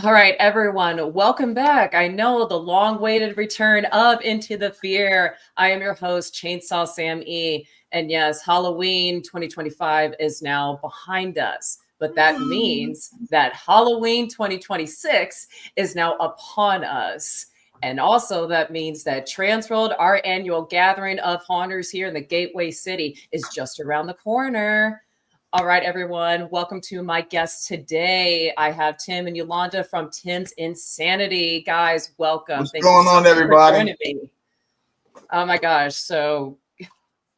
All right, everyone, welcome back. I know the long awaited return of Into the Fear. I am your host, Chainsaw Sam E. And yes, Halloween 2025 is now behind us. But that means that Halloween 2026 is now upon us. And also, that means that Transworld, our annual gathering of haunters here in the Gateway City, is just around the corner. All right, everyone. Welcome to my guests today. I have Tim and Yolanda from Tim's Insanity. Guys, welcome. What's Thank you going so on, much for everybody? joining me. Oh my gosh. So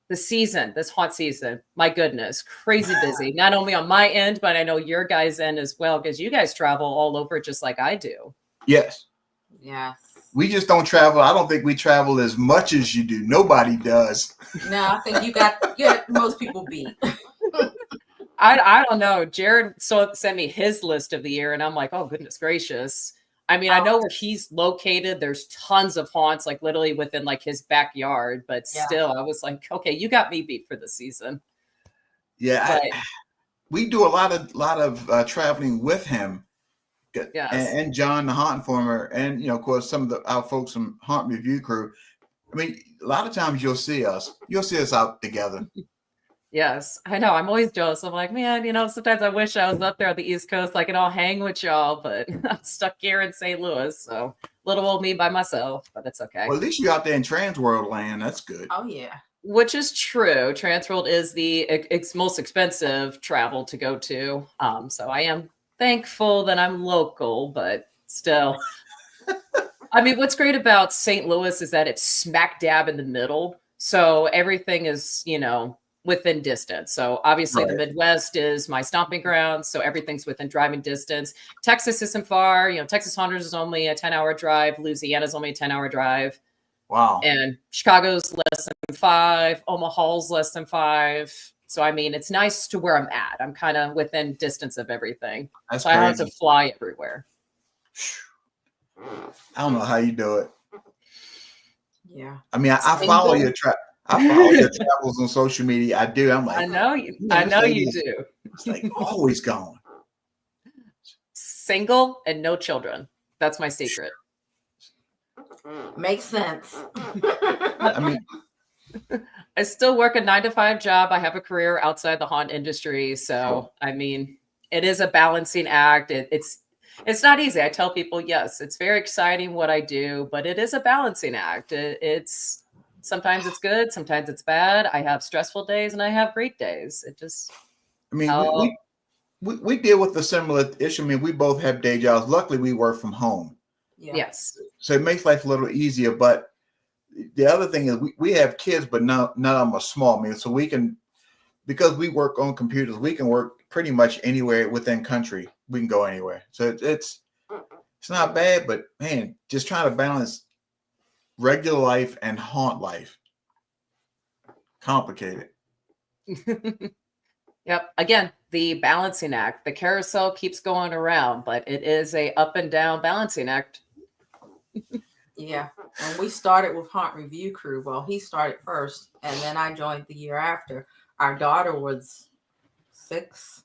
this haunt season, my goodness, crazy busy. Not only on my end, but I know your guys' end as well, because you guys travel all over just like I do. Yes. Yes. We just don't travel. I don't think we travel as much as you do. Nobody does. No, I think you got most people beat. I don't know. Jared sent me his list of the year, and I'm like, oh goodness gracious. I mean, I know where he's located. There's tons of haunts, like literally within like his backyard. But still, I was like, okay, you got me beat for the season. Yeah, we do a lot of traveling with him. Yes. And John, the haunt informer, and of course, some of our folks from Haunt Review Crew. I mean, a lot of times you'll see us out together. Yes, I know. I'm always jealous. I'm like, man, sometimes I wish I was up there on the East Coast. I can all hang with y'all, but I'm stuck here in St. Louis. So little old me by myself, but it's okay. Well, at least you're out there in Transworld land. That's good. Oh, yeah. Which is true. Transworld is the most expensive travel to go to. So I am thankful that I'm local, but still. I mean, what's great about St. Louis is that it's smack dab in the middle. So everything is, within distance. So obviously the Midwest is my stomping ground. So everything's within driving distance. Texas isn't far. Texas Haunters is only a 10-hour drive. Louisiana's only a 10-hour drive. Wow. And Chicago's less than 5. Omaha's less than 5. So, I mean, it's nice to where I'm at. I'm kind of within distance of everything. That's so crazy. I don't have to fly everywhere. I don't know how you do it. Yeah. I mean, I follow your travels on social media. I do. I'm like, I know you. I know you do. It's like always gone. Single and no children. That's my secret. Makes sense. I mean, I still work a 9-to-5 job. I have a career outside the haunt industry. So, I mean, it is a balancing act. It's not easy. I tell people, yes, it's very exciting what I do, but it is a balancing act. It's sometimes it's good, sometimes it's bad. I have stressful days and I have great days. It just. I mean, we deal with a similar issue. I mean, we both have day jobs. Luckily, we work from home. Yeah. Yes. So it makes life a little easier. But the other thing is we have kids, but none of them are small. I mean, so we can, because we work on computers, we can work pretty much anywhere within country. We can go anywhere. So it's not bad, but man, just trying to balance regular life and haunt life. Complicated. Yep. Again, the balancing act. The carousel keeps going around, but it is a up and down balancing act. Yeah. And we started with Haunt Review Crew. Well, he started first, and then I joined the year after. Our daughter was 6.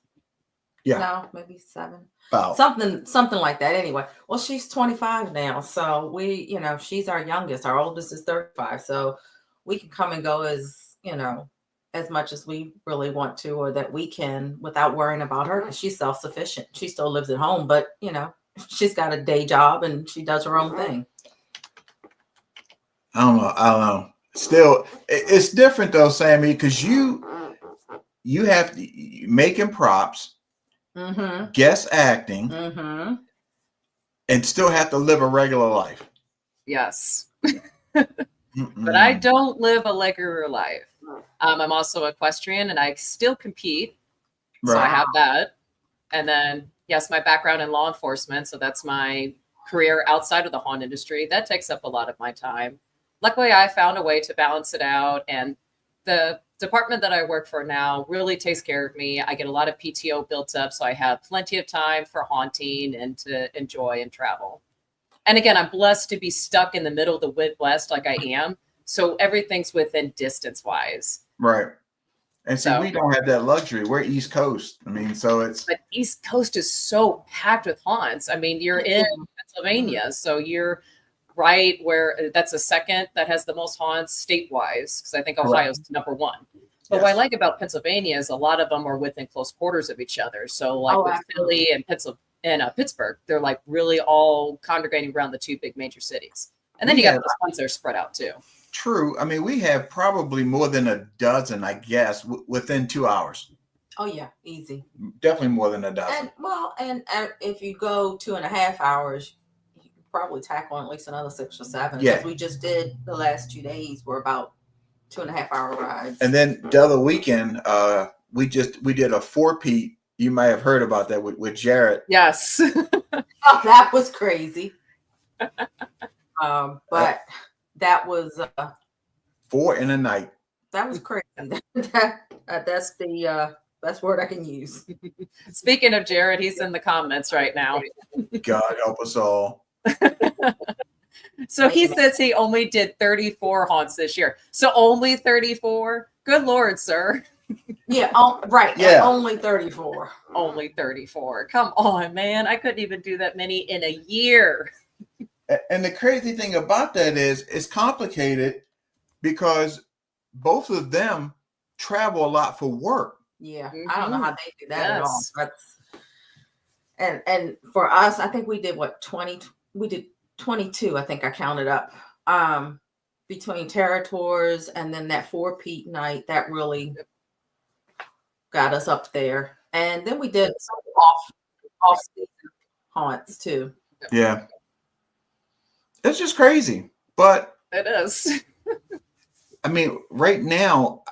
Yeah. No, maybe 7. Wow. Something like that. Anyway, well, she's 25 now. So we, she's our youngest. Our oldest is 35. So we can come and go as much as we really want to, or that we can, without worrying about her, because she's self-sufficient. She still lives at home, but she's got a day job and she does her own thing. I don't know. Still, it's different though, Sammy, because you have to making props, guest acting, and still have to live a regular life. Yes. But I don't live a regular life. I'm also equestrian and I still compete. So I have that. And then, yes, my background in law enforcement. So that's my career outside of the haunt industry. That takes up a lot of my time. Luckily, I found a way to balance it out. And the department that I work for now really takes care of me. I get a lot of PTO built up. So I have plenty of time for haunting and to enjoy and travel. And again, I'm blessed to be stuck in the middle of the Midwest like I am. So everything's within distance wise. Right. And see, So, we don't have that luxury. We're East Coast. I mean, so it's but East Coast is so packed with haunts. I mean, you're in Pennsylvania, so you're right where that's the second that has the most haunts statewise, because I think correct. Ohio's number one. But what I Yes. like about Pennsylvania is a lot of them are within close quarters of each other. So, like Oh, with absolutely. Philly and Pittsburgh, they're like really all congregating around the two big major cities. And then We you got have those ones that are spread out too. true. I mean, we have probably more than a dozen, I guess, within 2 hours. Oh yeah, easy. Definitely more than a dozen. And well, and if you go 2.5 hours, you can probably tackle at least another 6 or 7. Yeah. Because we just did the last 2 days were about 2.5 hour rides. And then the other weekend, we did a 4-peat. You might have heard about that with Jared. Yes. Oh, that was crazy. But that was 4 in a night. that was crazy. That's the best word I can use. Speaking of Jared, he's in the comments right now. God help us all. So he says he only did 34 haunts this year. So only 34? Good Lord, sir. Yeah, right. Yeah. And only 34. Only 34. Come on, man. I couldn't even do that many in a year. And the crazy thing about that is it's complicated because both of them travel a lot for work. Yeah, I don't know how they do that at all. Yes. That's and for us, I think we did 20. We did 22. I think I counted up between Terra Tours and then that 4-peat night that really got us up there. And then we did some off season haunts too. Yeah. It's just crazy. But It is. I mean, right now,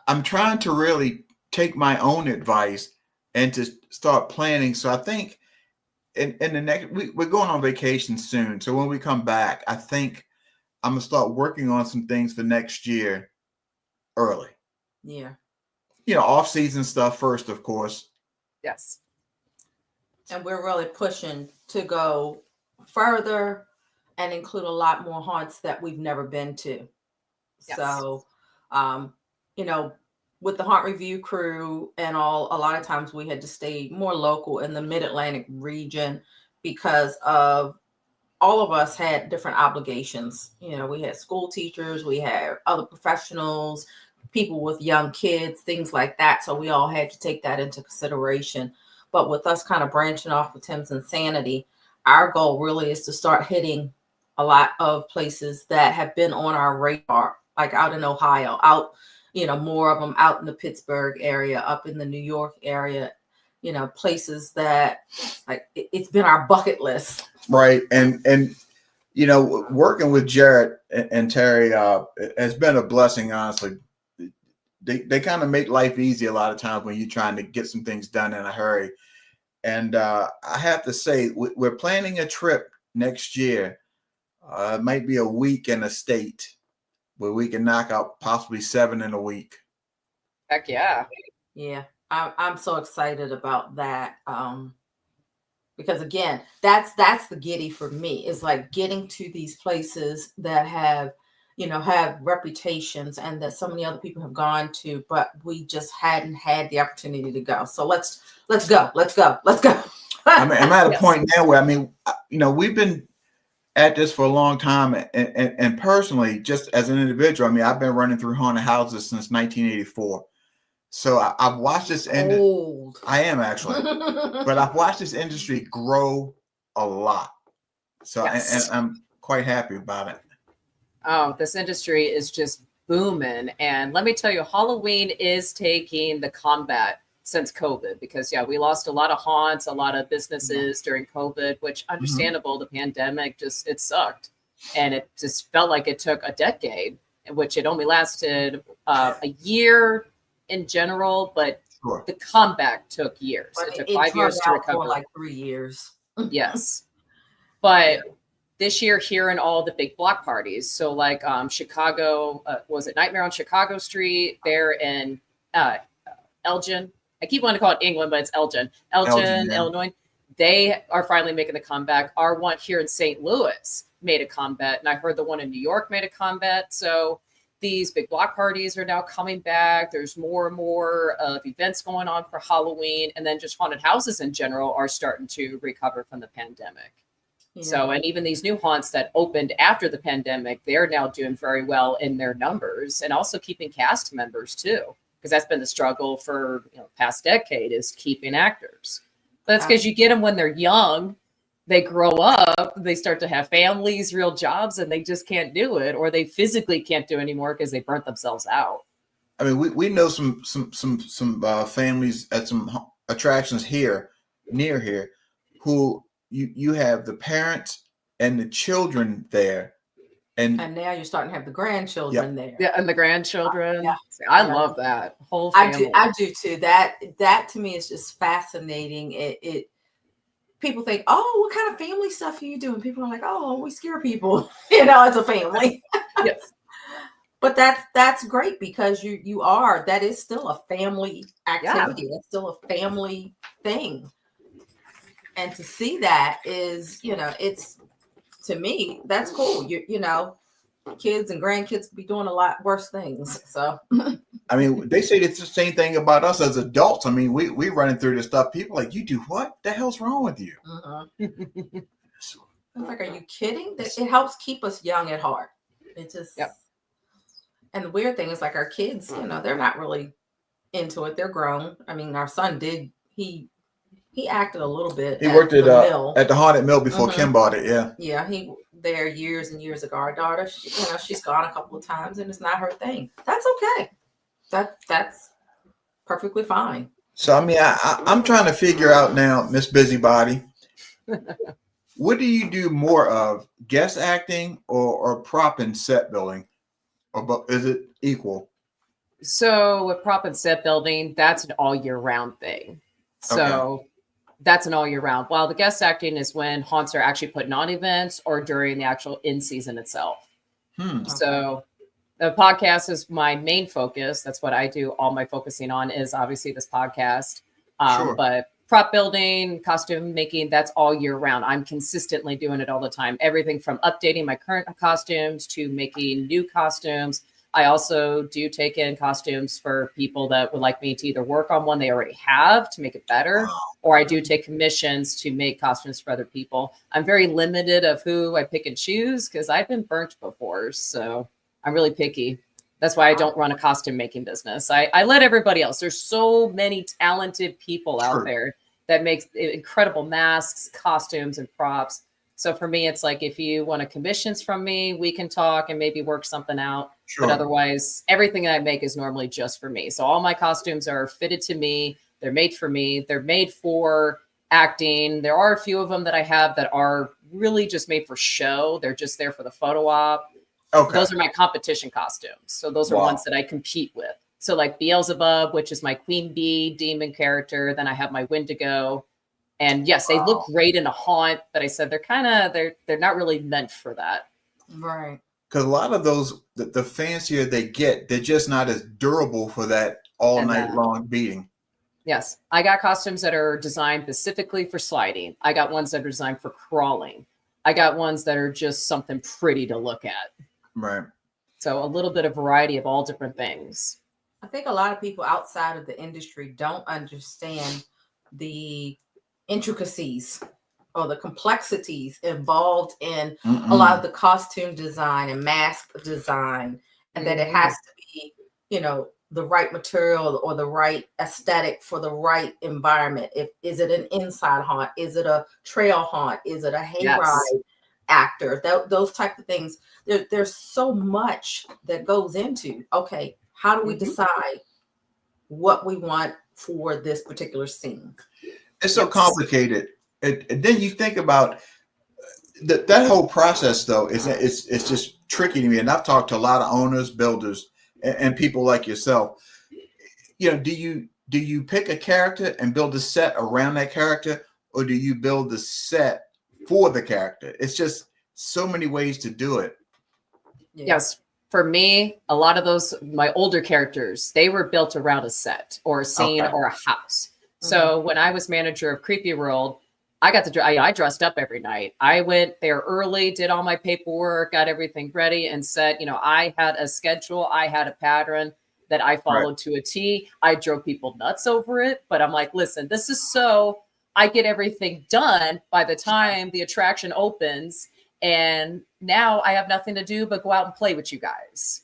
I'm trying to really take my own advice and to start planning. So I think in the next we're going on vacation soon. So when we come back, I think I'm gonna start working on some things for next year early. Yeah. Off-season stuff first, of course. Yes. And we're really pushing to go further and include a lot more haunts that we've never been to. Yes. So, with the haunt review crew and all, a lot of times we had to stay more local in the Mid-Atlantic region because of all of us had different obligations. We had school teachers, we had other professionals, people with young kids, things like that. So we all had to take that into consideration. But with us kind of branching off with Tim's Insanity, our goal really is to start hitting a lot of places that have been on our radar, like out in Ohio, out, more of them out in the Pittsburgh area, up in the New York area, places that like it's been our bucket list. Right. And working with Jared and Terry has been a blessing, honestly. They kind of make life easy a lot of times when you're trying to get some things done in a hurry. And I have to say, we're planning a trip next year. It might be a week in a state where we can knock out possibly 7 in a week. Heck yeah. Yeah, I'm so excited about that. Because again, that's the giddy for me. Is like getting to these places that have reputations and that so many other people have gone to, but we just hadn't had the opportunity to go. So let's go. I'm at a Yes. point now where we've been at this for a long time, and personally, just as an individual, I've been running through haunted houses since 1984. So I've watched this industry. Old. I am actually, but I've watched this industry grow a lot. So Yes. and I'm quite happy about it. Oh, this industry is just booming. And let me tell you, Halloween is taking the combat since COVID because, we lost a lot of haunts, a lot of businesses during COVID, which understandable. The pandemic it sucked. And it just felt like it took a decade, in which it only lasted a year in general, but Sure. the comeback took years. But It took it 5 years to drug out for recover. like 3 years. Yes. But this year here in all the big block parties. So like Chicago, was it Nightmare on Chicago Street? There in Elgin. I keep wanting to call it England, but it's Elgin. Elgin, yeah. Illinois. They are finally making the comeback. Our one here in St. Louis made a comeback. And I heard the one in New York made a comeback. So these big block parties are now coming back. There's more and more of events going on for Halloween, and then just haunted houses in general are starting to recover from the pandemic. Yeah. So, and even these new haunts that opened after the pandemic, they're now doing very well in their numbers, and also keeping cast members too, because that's been the struggle for past decade is keeping actors. But that's because you get them when they're young, they grow up, they start to have families, real jobs, and they just can't do it, or they physically can't do it anymore because they burnt themselves out. I mean, we know some families at some attractions here, near here, who you have the parents and the children there, and now you're starting to have the grandchildren there. Yeah, and the grandchildren. Yeah. I love that whole family. I do too. That to me is just fascinating. It people think, oh, what kind of family stuff are you doing? People are like, oh, we scare people, as a family. Yes. But that's great because that is still a family activity. That's still a family thing. And to see that is, it's, to me, that's cool. Kids and grandkids could be doing a lot worse things. So, I mean, they say it's the same thing about us as adults. I mean, we running through this stuff. People are like, you do what? The hell's wrong with you? It's like, are you kidding? It helps keep us young at heart. It just, and the weird thing is, like, our kids, they're not really into it. They're grown. I mean, our son did. He acted a little bit. He worked at the Haunted Mill before Kim bought it. Yeah. Yeah, he there years and years ago. Our daughter, she's gone a couple of times, and it's not her thing. That's okay. That's perfectly fine. So I mean, I'm trying to figure out now, Miss Busybody, what do you do more of, guest acting or prop and set building, or is it equal? So with prop and set building, that's an all year round thing. So that's an all year round. While the guest acting is when haunts are actually putting on events or during the actual in season itself. So the podcast is my main focus. That's what I do. All my focusing on is obviously this podcast. Sure. But prop building, costume making, that's all year round. I'm consistently doing it all the time. Everything from updating my current costumes to making new costumes. I also do take in costumes for people that would like me to either work on one they already have to make it better, or I do take commissions to make costumes for other people. I'm very limited of who I pick and choose because I've been burnt before. So I'm really picky. That's why I don't run a costume making business. I let everybody else. There's so many talented people out there that make incredible masks, costumes, and props. So for me, it's like, if you want commissions from me, we can talk and maybe work something out. Sure. But otherwise, everything I make is normally just for me. So all my costumes are fitted to me. They're made for me. They're made for acting. There are a few of them that I have that are really just made for show. They're just there for the photo op. Okay. Those are my competition costumes. So those are ones that I compete with. So like Beelzebub, which is my Queen Bee demon character. Then I have my Wendigo. And yes, they look great in a haunt, but I said they're not really meant for that. Right. Because a lot of those, the fancier they get, they're just not as durable for that all night long beating. Yes. I got costumes that are designed specifically for sliding. I got ones that are designed for crawling. I got ones that are just something pretty to look at. Right. So a little bit of variety of all different things. I think a lot of people outside of the industry don't understand the intricacies or the complexities involved in a lot of the costume design and mask design, and that it has to be, the right material or the right aesthetic for the right environment. Is it an inside haunt? Is it a trail haunt? Is it a hayride actor? Those type of things. There's so much that goes into, okay, how do we decide what we want for this particular scene? It's so complicated. And then you think about that whole process, though, it's just tricky to me. And I've talked to a lot of owners, builders, and people like yourself. Do you pick a character and build a set around that character, or do you build the set for the character? It's just so many ways to do it. Yes. For me, a lot of those, my older characters, they were built around a set or a scene or a house. So when I was manager of Creepy World, I got to, I dressed up every night. I went there early, did all my paperwork, got everything ready and set, I had a schedule. I had a pattern that I followed to a T. I drove people nuts over it, but I'm like, listen, this is so I get everything done by the time the attraction opens. And now I have nothing to do but go out and play with you guys.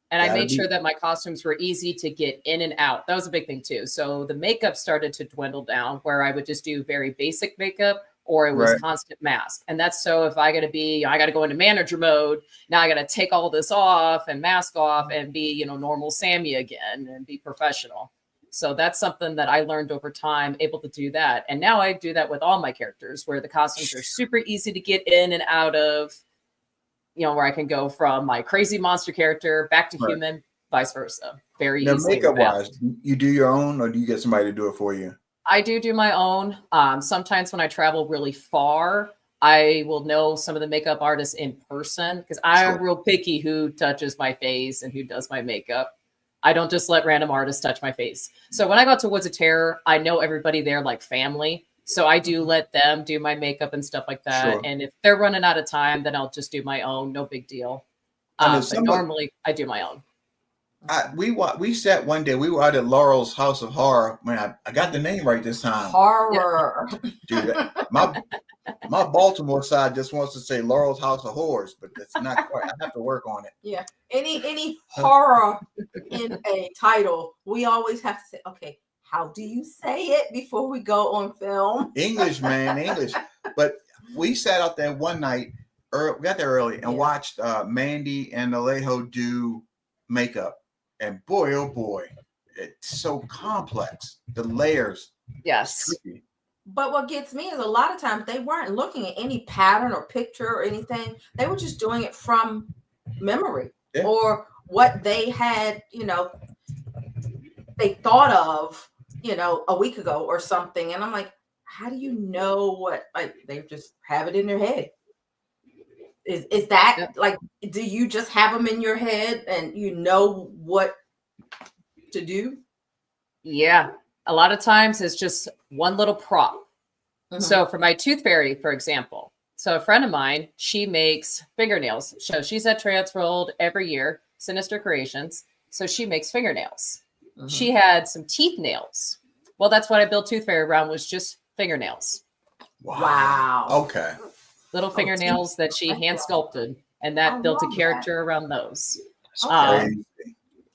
And I made sure that my costumes were easy to get in and out. That was a big thing too. So the makeup started to dwindle down where I would just do very basic makeup or it was constant mask. And that's so if I got to go into manager mode. Now I got to take all this off and mask off and be, normal Sammy again and be professional. So that's something that I learned over time, able to do that. And now I do that with all my characters where the costumes are super easy to get in and out of. Where I can go from my crazy monster character back to human, vice versa. Very easy. Now, makeup wise, you do your own or do you get somebody to do it for you? I do my own. Sometimes when I travel really far, I will know some of the makeup artists in person because I'm real picky who touches my face and who does my makeup. I don't just let random artists touch my face. So when I go to Woods of Terror, I know everybody there like family. So I do let them do my makeup and stuff like that. Sure. And if they're running out of time, then I'll just do my own. No big deal. But normally I do my own. We sat one day, we were out at Laurel's House of Horror. Man, I got the name right this time. Horror. Dude, my Baltimore side just wants to say Laurel's House of Horrors, but it's not quite. I have to work on it. Yeah. Any horror in a title, we always have to say, okay, how do you say it before we go on film? English, man, English. But we sat out there one night, we got there early and watched Mandy and Alejo do makeup. And boy, oh boy, it's so complex. The layers. Yes. But what gets me is a lot of times they weren't looking at any pattern or picture or anything. They were just doing it from memory or what they had, they thought of, a week ago or something. And I'm like, how do you know what, they just have it in their head? Is that like, do you just have them in your head and you know what to do? Yeah. A lot of times it's just one little prop. Mm-hmm. So for my Tooth Fairy, for example, so a friend of mine, she makes fingernails. So she's at Transworld every year, Sinister Creations. So she makes fingernails. Mm-hmm. She had some teeth nails. Well, that's what I built Tooth Fairy around was just fingernails. Wow. Okay. Little fingernails that she hand sculpted, and that built a character around those.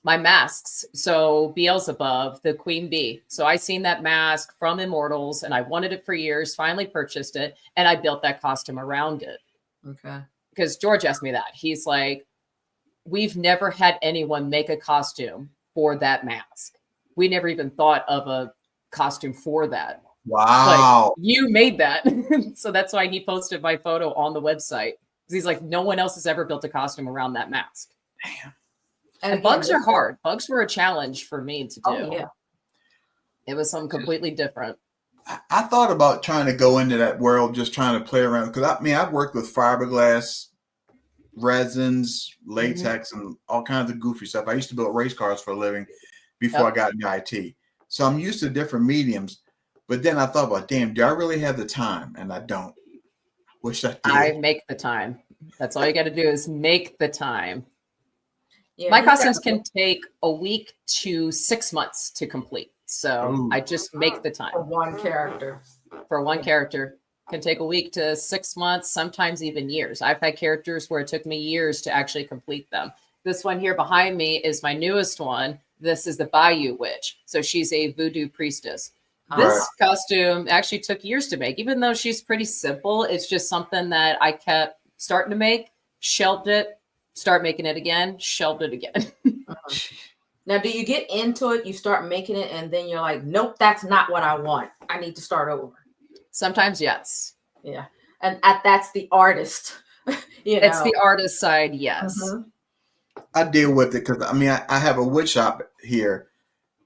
My masks. So Beelzebub, the Queen Bee. So I seen that mask from Immortals, and I wanted it for years. Finally purchased it, and I built that costume around it. Okay. Because George asked me that. He's like, "We've never had anyone make a costume for that mask. We never even thought of a costume for that." Wow. Like, you made that. So that's why he posted my photo on the website. Because he's like, no one else has ever built a costume around that mask. Damn. And bugs are hard. Bugs were a challenge for me to do. Oh, yeah. It was something completely different. I thought about trying to go into that world, just trying to play around. Because I've worked with fiberglass, resins, latex, and all kinds of goofy stuff. I used to build race cars for a living before I got into IT. So I'm used to different mediums. But then I thought about, damn, do I really have the time? And I don't. Wish I did. I make the time. That's all you got to do is make the time. Yeah, my costumes can take a week to 6 months to complete. So Ooh. I just make the time. For one character. For one character. Can take a week to 6 months, sometimes even years. I've had characters where it took me years to actually complete them. This one here behind me is my newest one. This is the Bayou Witch. So she's a voodoo priestess. This costume actually took years to make, even though she's pretty simple. It's just something that I kept starting to make, shelved it, start making it again, shelved it again. Now, do you get into it, you start making it, and then you're like, nope, that's not what I want. I need to start over. Sometimes, yes. Yeah. And that's the artist. It's the artist side, yes. Mm-hmm. I deal with it because, I have a wood shop here,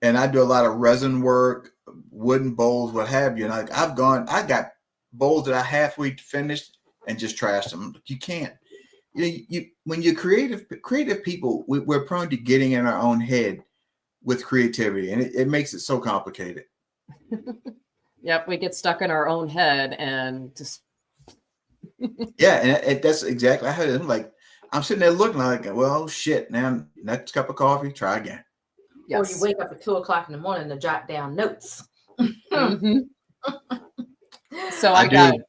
and I do a lot of resin work, wooden bowls, what have you. And I got bowls that I halfway finished and just trashed them. You can't. When you're creative people, we're prone to getting in our own head with creativity, and it makes it so complicated. Yep, we get stuck in our own head and just Yeah, and that's exactly how it is. I'm like, I'm sitting there looking like, well, shit. Now, next cup of coffee, try again. Or you yes. wake up at 2 o'clock in the morning to jot down notes. Mhm. So I do.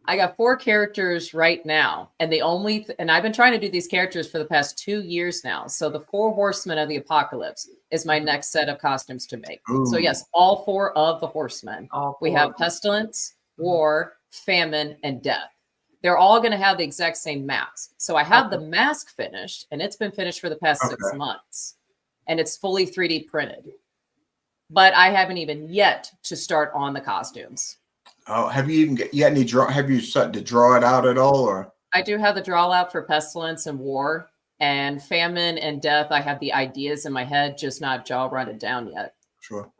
I got 4 characters right now, and the only and I've been trying to do these characters for the past 2 years now. So the 4 horsemen of the apocalypse is my next set of costumes to make. So Ooh. yes, all 4 of the horsemen. All We four have of them. pestilence, war, famine, and death. They're all going to have the exact same mask. So I have the mask finished, and it's been finished for the past 6 Okay. months, and it's fully 3D printed. But I haven't even yet to start on the costumes. Oh, have you even you got any draw? Have you started to draw it out at all, or? I do have the draw out for pestilence and war, and famine and death. I have the ideas in my head, just not jaw run it down yet. Sure.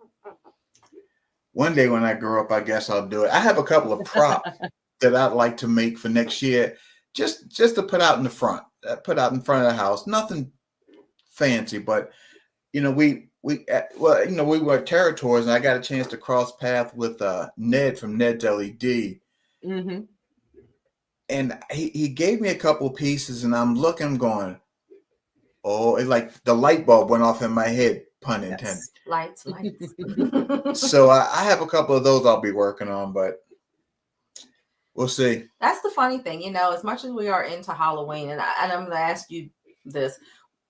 One day when I grow up, I guess I'll do it. I have a couple of props that I'd like to make for next year, just to put out in the front, put out in front of the house. Nothing fancy, but we we were at Terra Tours, and I got a chance to cross paths with Ned from Ned's LED, Mm-hmm. and he gave me a couple of pieces, and I'm looking, going, oh, it's like the light bulb went off in my head, pun intended. Yes. Lights. So I have a couple of those I'll be working on, but we'll see. That's the funny thing, as much as we are into Halloween, and I'm going to ask you this,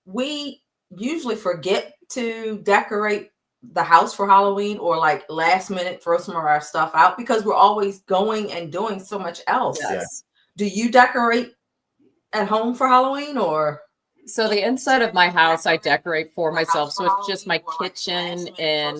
we usually forget to decorate the house for Halloween, or like last minute throw some of our stuff out because we're always going and doing so much else. Yes. Do you decorate at home for Halloween, or? So the inside of my house, I decorate for myself. So it's just my kitchen and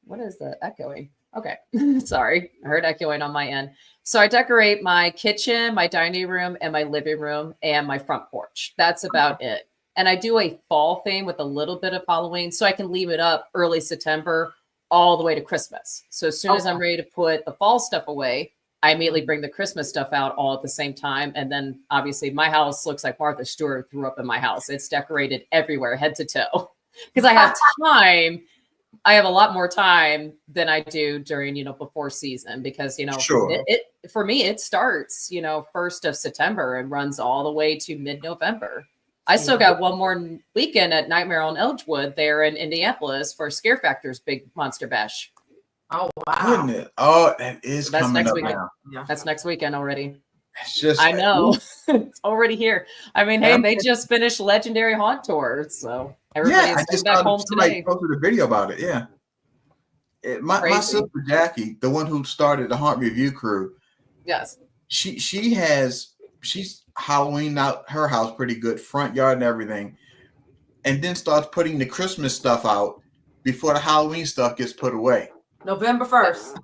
what is the echoing? Okay. Sorry. I heard echoing on my end. So I decorate my kitchen, my dining room, and my living room, and my front porch. That's about it. And I do a fall theme with a little bit of Halloween, so I can leave it up early September all the way to Christmas. So as soon as I'm ready to put the fall stuff away, I immediately bring the Christmas stuff out all at the same time. And then obviously my house looks like Martha Stewart grew up in my house. It's decorated everywhere, head to toe, because I have time. I have a lot more time than I do during, before season, because, Sure. it for me, it starts, 1st of September and runs all the way to mid-November. I still got one more weekend at Nightmare on Elmwood there in Indianapolis for Scare Factor's big Monster Bash. Oh, wow. Goodness. Oh, that is That's coming next up weekend. now. Yeah. That's next weekend already. It's just, I know. It's already here. I mean, hey, I'm- they just finished Legendary Haunt Tour, so everybody's I just back home somebody today. posted a video about it. Yeah. My Crazy. sister Jackie, the one who started the Haunt Review crew, Yes. she's Halloween out her house pretty good, front yard and everything, and then starts putting the Christmas stuff out before the Halloween stuff gets put away. November 1st.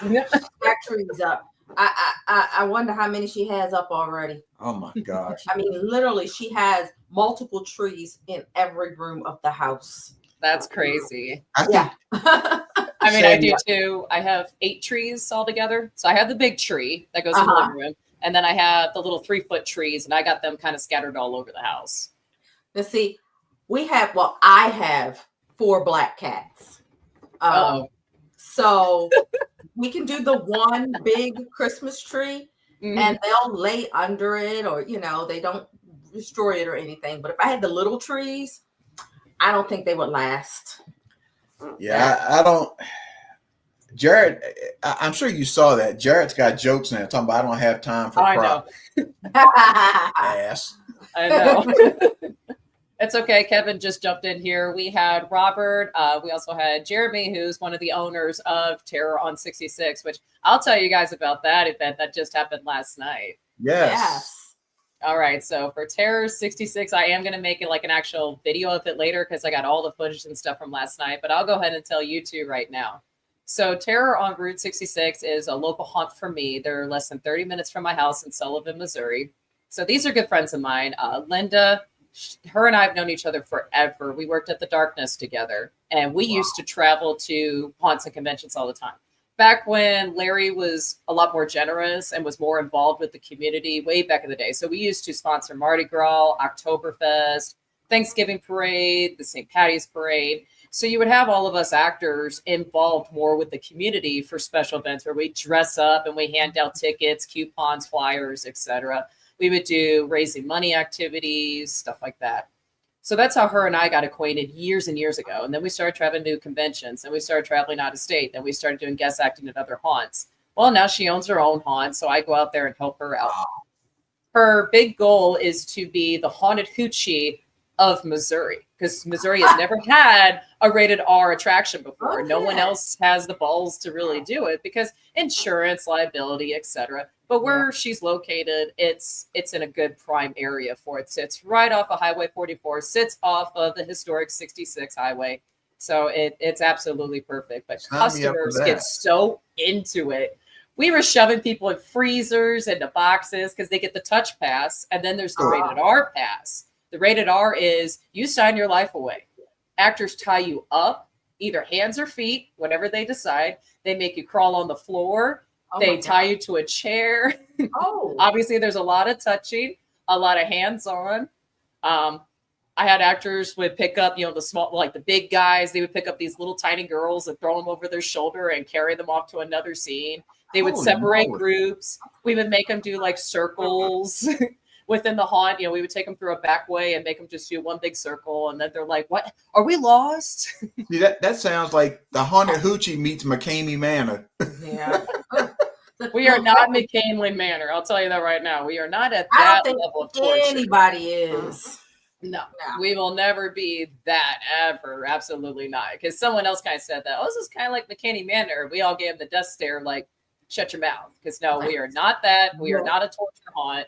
That tree's up. I wonder how many she has up already. Oh my gosh. I mean, literally, she has multiple trees in every room of the house. That's crazy. I think, Yeah. I mean, I Sandy, do too. I have 8 trees all together. So I have the big tree that goes in the living room. And then I have the little 3-foot trees, and I got them kind of scattered all over the house. Now, see, I have 4 black cats. So we can do the one big Christmas tree, and they'll lay under it, or, they don't destroy it or anything. But if I had the little trees, I don't think they would last. yeah, I don't. Jared, I'm sure you saw that. Jared's got jokes now talking about I don't have time for props. Ass. I know. It's okay. Kevin just jumped in here. We had Robert. We also had Jeremy, who's one of the owners of Terror on 66, which I'll tell you guys about that event that just happened last night. Yes. All right. So for Terror 66, I am going to make it like an actual video of it later because I got all the footage and stuff from last night. But I'll go ahead and tell you two right now. So Terror on Route 66 is a local haunt for me. They're less than 30 minutes from my house in Sullivan, Missouri. So these are good friends of mine. Linda, her and I have known each other forever. We worked at the Darkness together, and we used to travel to haunts and conventions all the time. Back when Larry was a lot more generous and was more involved with the community way back in the day. So we used to sponsor Mardi Gras, Oktoberfest, Thanksgiving Parade, the St. Patty's Parade. So you would have all of us actors involved more with the community for special events where we dress up and we hand out tickets, coupons, flyers, etc. We would do raising money activities, stuff like that. So that's how her and I got acquainted years and years ago. And then we started traveling to conventions, and we started traveling out of state. Then we started doing guest acting at other haunts. Well, now she owns her own haunt, so I go out there and help her out. Her big goal is to be the haunted hoochie of Missouri, because Missouri has never had a rated R attraction before. No one else has the balls to really do it because insurance, liability, etc. But where she's located, it's in a good prime area for it. Sits right off of Highway 44, sits off of the historic 66 highway. So it's absolutely perfect. But customers get so into it. We were shoving people in freezers into boxes because they get the touch pass. And then there's the rated R pass. The rated R is you sign your life away. Actors tie you up, either hands or feet, whatever they decide. They make you crawl on the floor. They tie you to a chair. Obviously, there's a lot of touching, a lot of hands-on. I had actors would pick up, the small, like the big guys. They would pick up these little tiny girls and throw them over their shoulder and carry them off to another scene. They would separate groups. We would make them do like circles within the haunt. We would take them through a back way and make them just do one big circle. And then they're like, what? Are we lost? See, that sounds like the Haunted Hoochie meets McCamey Manor. Yeah. We are not McCainley Manor. I'll tell you that right now. We are not at that level of torture. Anybody is. No, we will never be that ever. Absolutely not. Because someone else kind of said that. Oh, this is kind of like McCainley Manor. We all gave the death stare, like, shut your mouth. Because no, we are not that. We are not a torture haunt.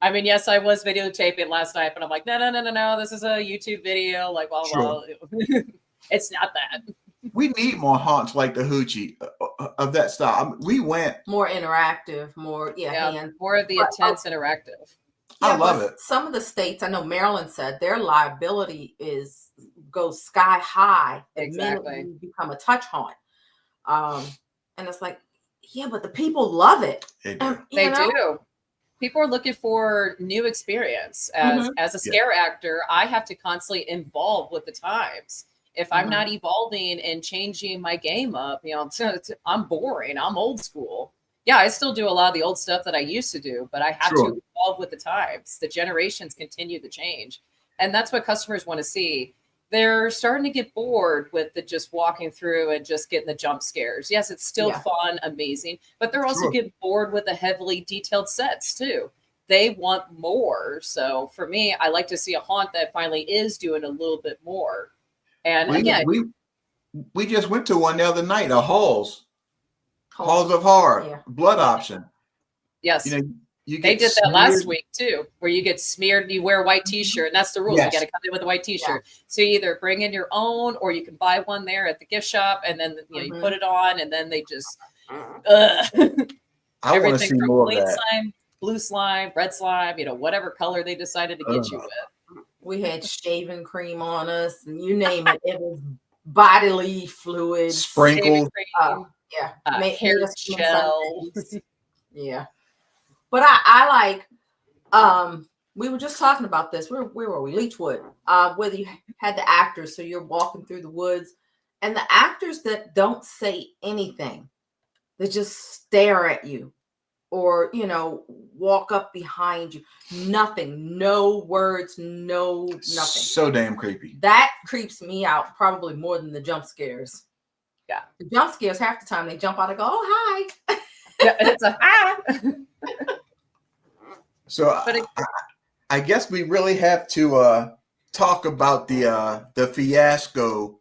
I mean, yes, I was videotaping last night, but I'm like, no. This is a YouTube video. Like, blah, blah. It's not that. We need more haunts like the Hoochie of that style. We went more interactive, more more of the intense interactive. I love it. Some of the states, I know Maryland said their liability goes sky high the minute you become a touch haunt. And it's like, yeah, but the people love it. They do. People are looking for new experience. As a scare actor, I have to constantly evolve with the times. If I'm not evolving and changing my game up, I'm boring. I'm old school. Yeah, I still do a lot of the old stuff that I used to do, but I have to evolve with the times. The generations continue to change. And that's what customers want to see. They're starting to get bored with the just walking through and just getting the jump scares. Yes, it's still fun, amazing, but they're also getting bored with the heavily detailed sets too. They want more. So for me, I like to see a haunt that finally is doing a little bit more. And we just went to one the other night, a Halls of Horror, blood option. Yes. They did that last week too, where you get smeared, you wear a white t-shirt, and that's the rule. You got to come in with a white t-shirt. So you either bring in your own or you can buy one there at the gift shop, and then you put it on, and then they just I want to see more of that. Slime, blue slime, red slime, whatever color they decided to get you with. We had shaving cream on us, and you name it. It was bodily fluid, sprinkled, hair gel. Yeah, but I like. We were just talking about this. Where were we? Leechwood. Whether you had the actors, so you're walking through the woods, and the actors that don't say anything, they just stare at you. Or, walk up behind you. Nothing. No words. No nothing. So damn creepy. That creeps me out probably more than the jump scares. Yeah. The jump scares, half the time they jump out and go, oh, hi. Yeah, it's a hi. So I guess we really have to talk about the fiasco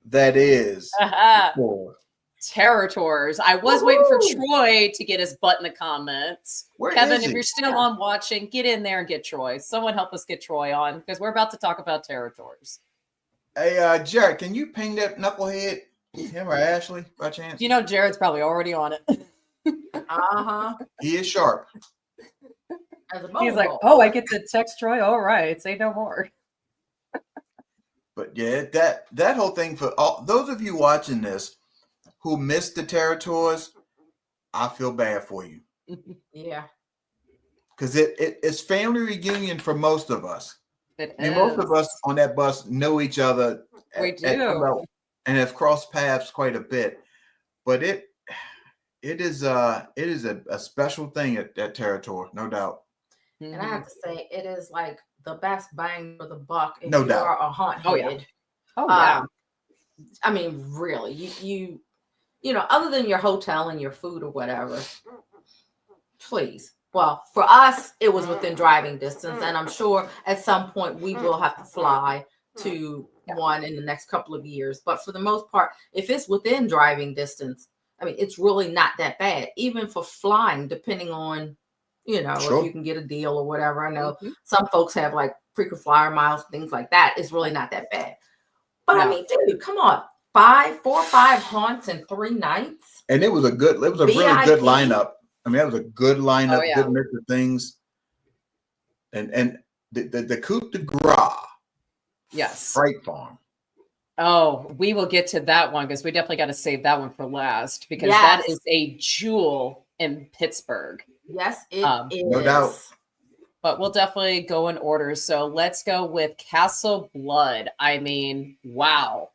that is Terror Tours. I was waiting for Troy to get his butt in the comments. Kevin, if you're still on watching, get in there and get Troy. Someone help us get Troy on, because we're about to talk about Terror Tours. Hey, Jared, can you ping that knucklehead, him or Ashley, by chance? Jared's probably already on it. He is sharp. He's like, oh, I get to text Troy. All right, say no more. But yeah, that whole thing, for all those of you watching this who missed the Terror Tours, I feel bad for you. Yeah. Because it's family reunion for most of us. It I mean, most of is. us on that bus know each other We at do. about, and have crossed paths quite a bit. But it is a special thing at that Territory, no doubt. And I Mhm. have to say, it is like the best bang for the buck if No you doubt. are a haunt Oh, yeah. head. Oh yeah. I mean, really, you know, other than your hotel and your food or whatever, please. Well, for us, it was within driving distance, and I'm sure at some point we will have to fly to one in the next couple of years. But for the most part, if it's within driving distance, I mean, it's really not that bad, even for flying, depending on, you know, Sure. if you can get a deal or whatever. I know Mhm. some folks have like frequent flyer miles, things like that. It's really not that bad. But I No. mean, dude, come on. 4 or 5 haunts in 3 nights. And it was a really good VIP. lineup. I mean, that was a good lineup, Oh, yeah. good mix of things. And the coup de grace, Yes. Fright Farm. Oh, we will get to that one because we definitely got to save that one for last because that Yes. is a jewel in Pittsburgh. Yes, it is. No doubt. But we'll definitely go in order. So let's go with Castle Blood. I mean, wow.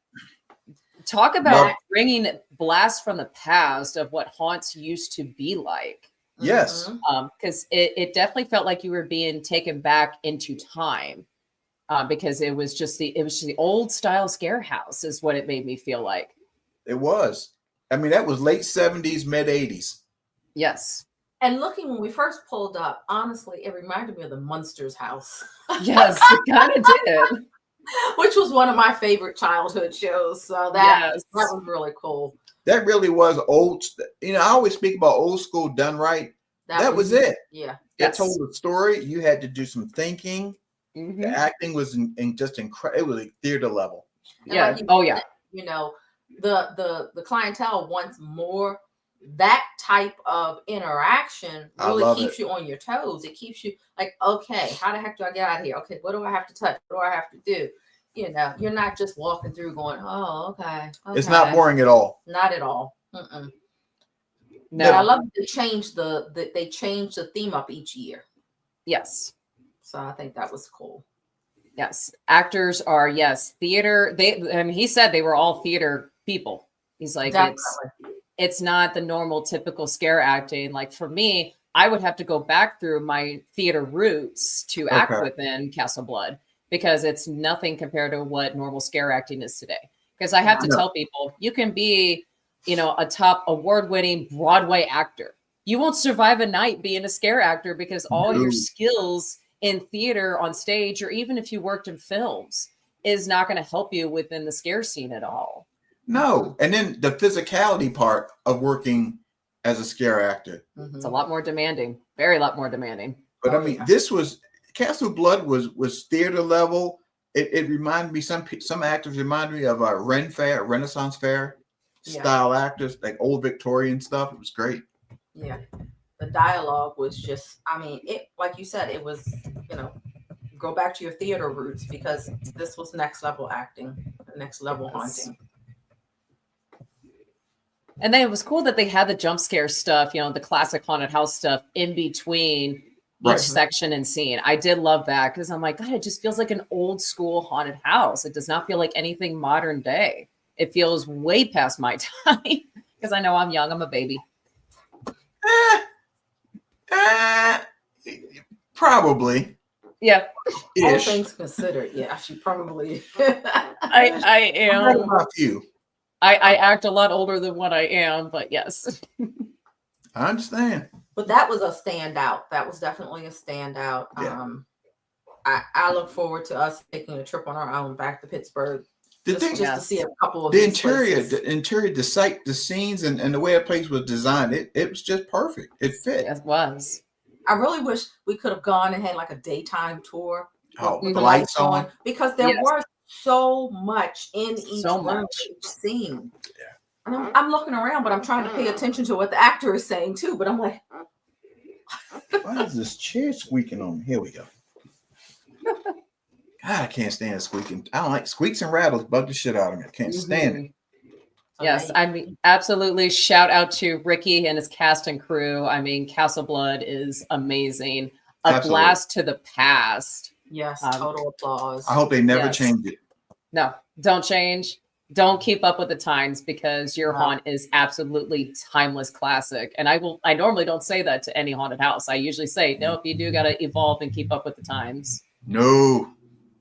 Talk about Love- bringing blast from the past of what haunts used to be like. Yes. Mhm. Because it definitely felt like you were being taken back into time. Because it was just the old style scare house is what it made me feel like. It was. I mean, that was late 70s, mid 80s. Yes. And looking when we first pulled up, honestly, it reminded me of the Munsters house, Yes, it kind of did. which was one of my favorite childhood shows. So that Yes. was really cool. That really was old. You know, I always speak about old school done right. That was it. Yeah. It Yes. told the story. You had to do some thinking. Mhm. The acting was just incredible. It was like theater level. And Yeah. like you Oh, yeah. said, you know, the clientele wants more. That type of interaction I really love keeps it. you on your toes. It keeps you like, okay, how the heck do I get out of here? Okay, what do I have to touch? What do I have to do? You know, you're not just walking through going, oh, okay. It's not boring at all. Not at all. Mm-mm. No. But I love that they changed the theme up each year. Yes. So I think that was cool. Yes. Actors are, yes, theater. I mean, he said they were all theater people. He's like, it's not the normal typical scare acting. Like for me, I would have to go back through my theater roots to act Okay. within Castle Blood because it's nothing compared to what normal scare acting is today. Because I have to No. tell people, you can be, you know, a top award-winning Broadway actor. You won't survive a night being a scare actor because all your No. skills in theater on stage, or even if you worked in films, is not going to help you within the scare scene at all. No. And then the physicality part of working as a scare actor. Mhm. It's a lot more demanding, very lot more demanding. But Oh, I mean, yeah. this was Castle Blood was theater level. It reminded me, some actors remind me of a Ren Fair, Renaissance Fair Yeah. style actors, like old Victorian stuff. It was great. Yeah. The dialogue was just, I mean, it, like you said, it was, you know, go back to your theater roots because this was next level acting, next level Yes. haunting. And then it was cool that they had the jump scare stuff, you know, the classic haunted house stuff in between Right. each section and scene. I did love that because I'm like, God, it just feels like an old school haunted house. It does not feel like anything modern day. It feels way past my time because I know I'm young. I'm a baby. Probably. Yeah, All Ish. things considered, yeah, she probably. I How am. about you? I act a lot older than what I am, but yes. I understand. But that was a standout. That was definitely a standout. Yeah. I look forward to us taking a trip on our own back to Pittsburgh The just, thing, just to Yes. see a couple of the these interior, places. the site, the scenes, and the way the place was designed, it was just perfect. It fit. It was. I really wish we could have gone and had like a daytime tour Oh, with the the lights on. because there Yes. were so much in each So room, much. each scene. Yeah. And I'm looking around, but I'm trying to pay attention to what the actor is saying too. But I'm like, Why is this chair squeaking on me? Here we go. God, I can't stand squeaking. I don't like squeaks and rattles. Bug the shit out of me. I can't stand it. Yes, I mean, absolutely. Shout out to Ricky and his cast and crew. I mean, Castle Blood is amazing. A Absolutely. blast to the past. Yes, Um, total applause. I hope they never Yes. change it. No, don't change. Don't keep up with the times because your No. haunt is absolutely timeless classic. And I normally don't say that to any haunted house. I usually say, nope, you do got to evolve and keep up with the times. No.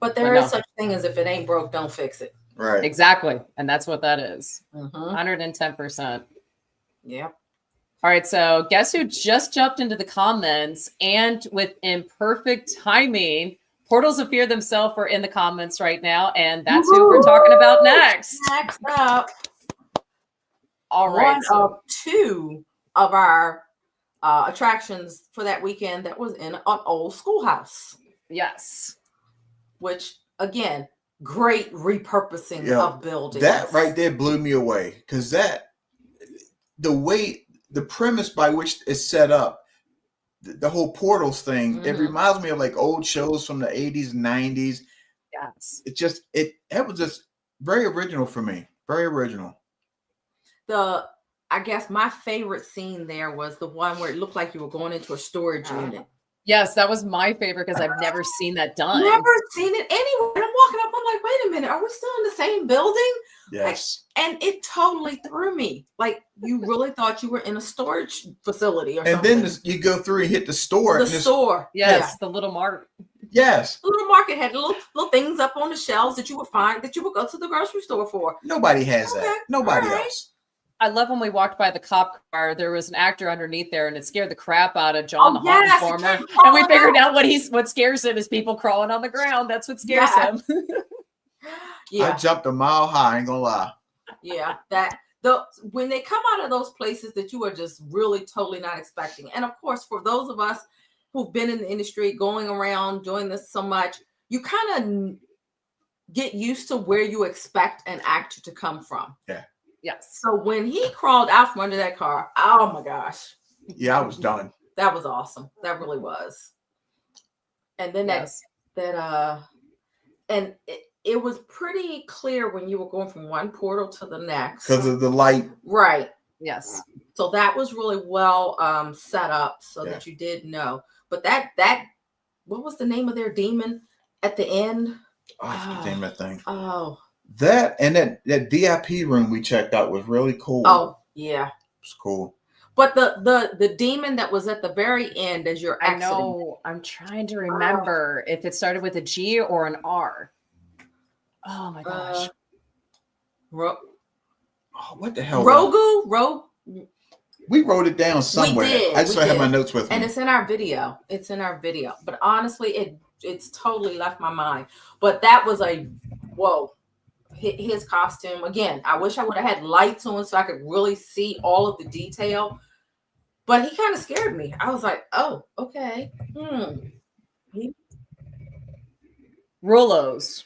But there But is no. such thing as if it ain't broke, don't fix it. Right. Exactly. And that's what that is. Mm-hmm. 110%. Yep. All right. So guess who just jumped into the comments and with imperfect timing, Portals of Fear themselves are in the comments right now. And that's who we're talking about next. Next up, All right. one So, of two of our attractions for that weekend that was in an old schoolhouse, yes. which again, great repurposing Yeah, of buildings. That right there blew me away because the premise by which it's set up, the whole portals thing, it Mhm. reminds me of like old shows from the 80s and 90s. Yes. It was just very original for me. Very original. I guess my favorite scene there was the one where it looked like you were going into a storage unit. Yes, that was my favorite because I've never seen that done. Never seen it anywhere. And I'm walking up, I'm like, wait a minute, are we still in the same building? Yes. And it totally threw me. Like you really thought you were in a storage facility or And something. then you go through and hit the store. The and store. Yes, the little mart. Yes. The little market had little things up on the shelves that you would find that you would go to the grocery store for. Nobody has Okay, that. Nobody all right. else. I love when we walked by the cop car. There was an actor underneath there, and it scared the crap out of John, Oh, the haunt yes, it informer. came And we crawling figured out. out what scares him is people crawling on the ground. That's what scares Yeah. him. I Yeah, jumped a mile high. I ain't gonna lie. yeah. When they come out of those places that you are just really totally not expecting. And of course, for those of us who've been in the industry, going around doing this so much, you kind of get used to where you expect an actor to come from. Yes. So when he crawled out from under that car, oh my gosh, Yeah, I was done. that was awesome. That really was. And then Yes. and it was pretty clear when you were going from one portal to the next. Because of the light. Right. Yes. So that was really well set up so Yeah. that you did know. But that what was the name of their demon at the end? Oh, I forget the name of that thing. Oh. That and that VIP room we checked out was really cool. Oh, yeah. It's cool. But the demon that was at the very end as you're I exiting. know. I'm trying to remember if it started with a G or an R. Oh my gosh. Oh, what the hell? Rogu? We wrote it down somewhere. did, I just we don't have my did. notes with me. And it's in our video. It's in our video. But honestly, it's totally left my mind. But that was a whoa. His costume again. I wish I would have had lights on so I could really see all of the detail. But he kind of scared me. I was like, oh, okay. Rulos.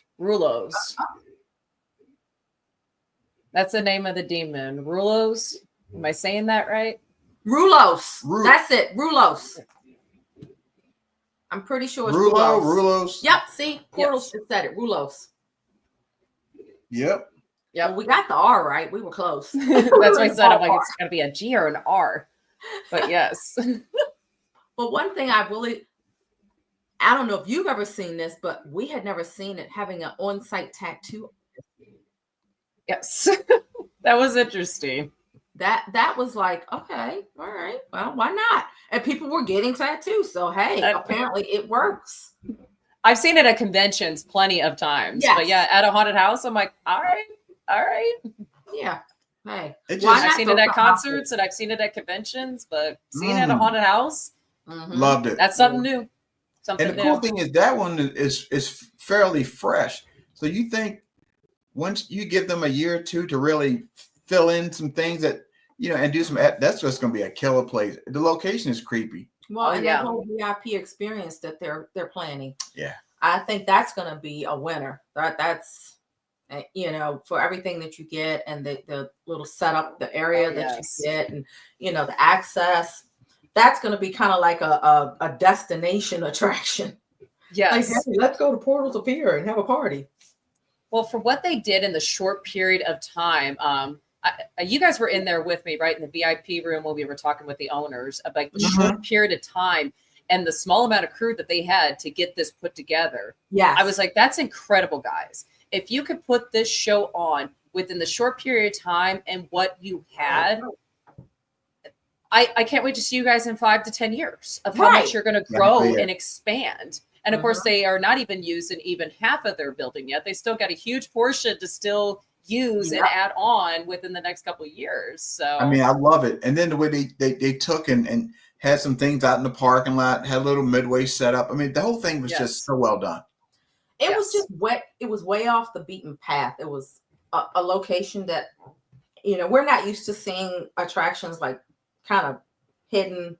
That's the name of the demon. Rulos. Am I saying that right? Rulos. That's it. Rulos. I'm pretty sure it's Rulos. Yep. See, Portals just said it. Rulos. Yep. Yeah. Well, we got the R right. We were close. That's why I said I'm like it's gotta be a G or an R. But yes. But one thing I don't know if you've ever seen this, but we had never seen it having an on-site tattoo. Yes. That was interesting. That was like, okay, all right, well, why not? And people were getting tattoos. So hey, apparently it works. I've seen it at conventions plenty of times. Yes. But yeah, at a haunted house, I'm like, all right. Yeah. Hey. I've seen it at concerts and I've seen it at conventions, but seeing it at a haunted house, loved it. That's something new. And the cool thing is that one is fairly fresh. So you think once you give them a year or two to really fill in some things that, and do some, that's just going to be a killer place. The location is creepy. Well, and that whole VIP experience that they're planning. Yeah. I think that's going to be a winner. That's, for everything that you get and the little setup, the area that you get and, the access, that's going to be kind of like a destination attraction. Yes. Like, hey, let's go to Portals of Fear and have a party. Well, for what they did in the short period of time, you guys were in there with me, right? In the VIP room when we were talking with the owners about the short period of time. and the small amount of crew that they had to get this put together. Yes. I was like, that's incredible, guys. If you could put this show on within the short period of time and what you had, I can't wait to see you guys in 5 to 10 years of how much you're going to grow and expand. And of course, they are not even using even half of their building yet. They still got a huge portion to still use and add on within the next couple of years. So I mean, I love it. And then the way they took and had some things out in the parking lot, had a little midway set up. I mean, the whole thing was just so well done. It was just it was way off the beaten path. It was a location that, we're not used to seeing attractions like kind of hidden.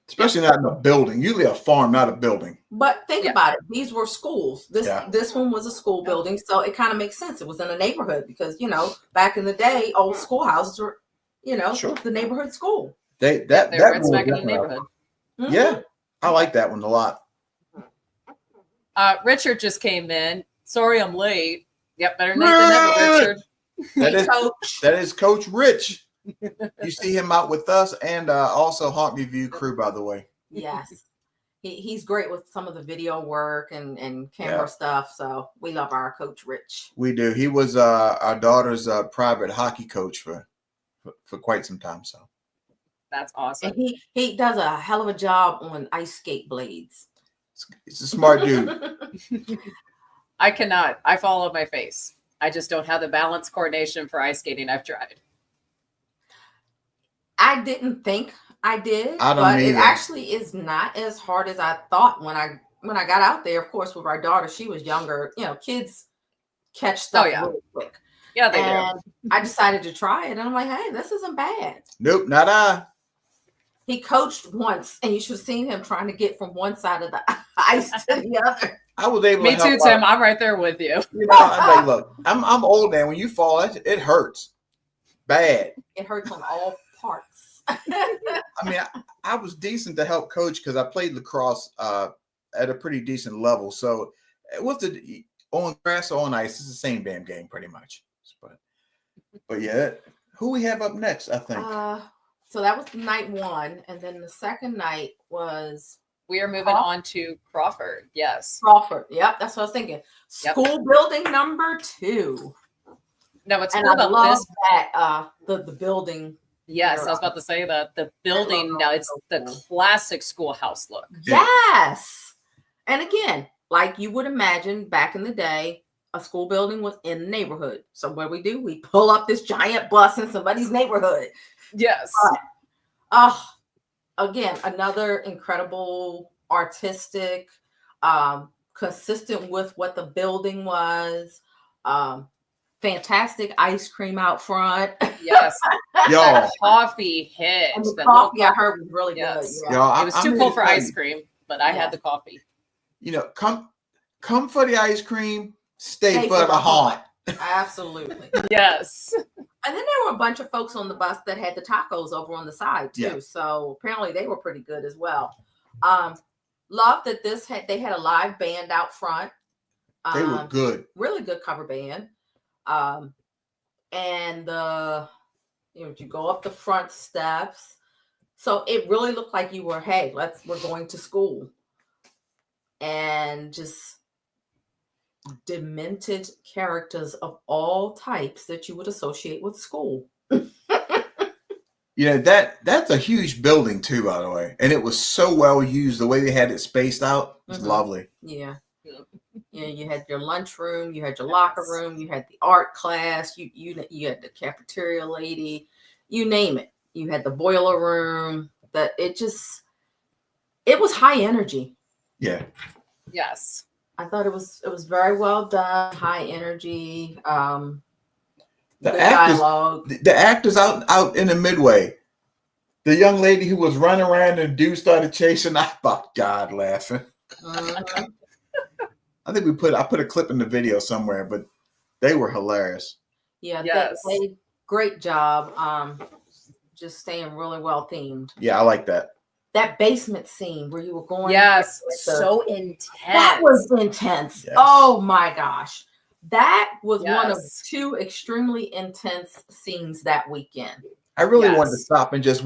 Especially not in a building. Usually a farm, not a building. But think about it. These were schools. This one was a school building. So it kind of makes sense. It was in a neighborhood because, back in the day, old schoolhouses were, the neighborhood school. They were right smack in the neighborhood. Mm-hmm. Yeah. I like that one a lot. Richard just came in. Sorry I'm late. Yep, better late than never, Richard. That is Coach Rich. You see him out with us and also Haunt Review crew, by the way. Yes. He's great with some of the video work and camera stuff. So we love our Coach Rich. We do. He was our daughter's private hockey coach for quite some time. So that's awesome. And he does a hell of a job on ice skate blades. He's a smart dude. I cannot. I fall on my face. I just don't have the balance coordination for ice skating. I've tried. I didn't think I did, but it actually is not as hard as I thought when I got out there. Of course, with our daughter, she was younger. Kids catch stuff really quick. Yeah, they do. I decided to try it, and I'm like, hey, this isn't bad. Nope, not I. He coached once, and you should have seen him trying to get from one side of the ice to the other. I was able. Me to too, Tim. I'm right there with you. I'm like, look, I'm old now. When you fall, it hurts bad. It hurts on all parts. I mean, I was decent to help coach because I played lacrosse at a pretty decent level. So it was on grass or on ice. It's the same damn game, pretty much. But yeah, who we have up next? I think. So that was night one, and then the second night was. We are moving on to Crawford. Yes. Crawford. Yep, that's what I was thinking. School building number 2. No, what's cool about this? That the building. Yes, I was about to say that the building now it's the classic schoolhouse look. Yes, and again, like you would imagine back in the day, a school building was in the neighborhood. So what do? We pull up this giant bus in somebody's neighborhood. Yes. Again, another incredible artistic, consistent with what the building was. Fantastic ice cream out front. Yes. Y'all. Coffee hit. And the coffee I heard was really good. Yeah. Y'all, it was too cold for ice cream, but I had the coffee. Come for the ice cream, stay for the haunt. Absolutely. Yes. And then there were a bunch of folks on the bus that had the tacos over on the side too. Yeah. So apparently they were pretty good as well. Love that they had a live band out front. They were good. Really good cover band. And you go up the front steps. So it really looked like you were, hey, we're going to school. And just demented characters of all types that you would associate with school. That's a huge building too, by the way. And it was so well used. The way they had it spaced out was lovely. Yeah. You had your lunchroom, you had your locker room, you had the art class, you had the cafeteria lady, you name it. You had the boiler room. It was high energy. Yeah. Yes. I thought it was very well done, high energy. The actors out in the midway. The young lady who was running around and dude started chasing. I about God laughing. I think I put a clip in the video somewhere, but they were hilarious. Yeah, yes. They great job. Just staying really well themed. Yeah, I like that. That basement scene where you were going. Yes, so intense. That was intense. Yes. Oh my gosh. That was one of 2 extremely intense scenes that weekend. I really wanted to Yes. stop and just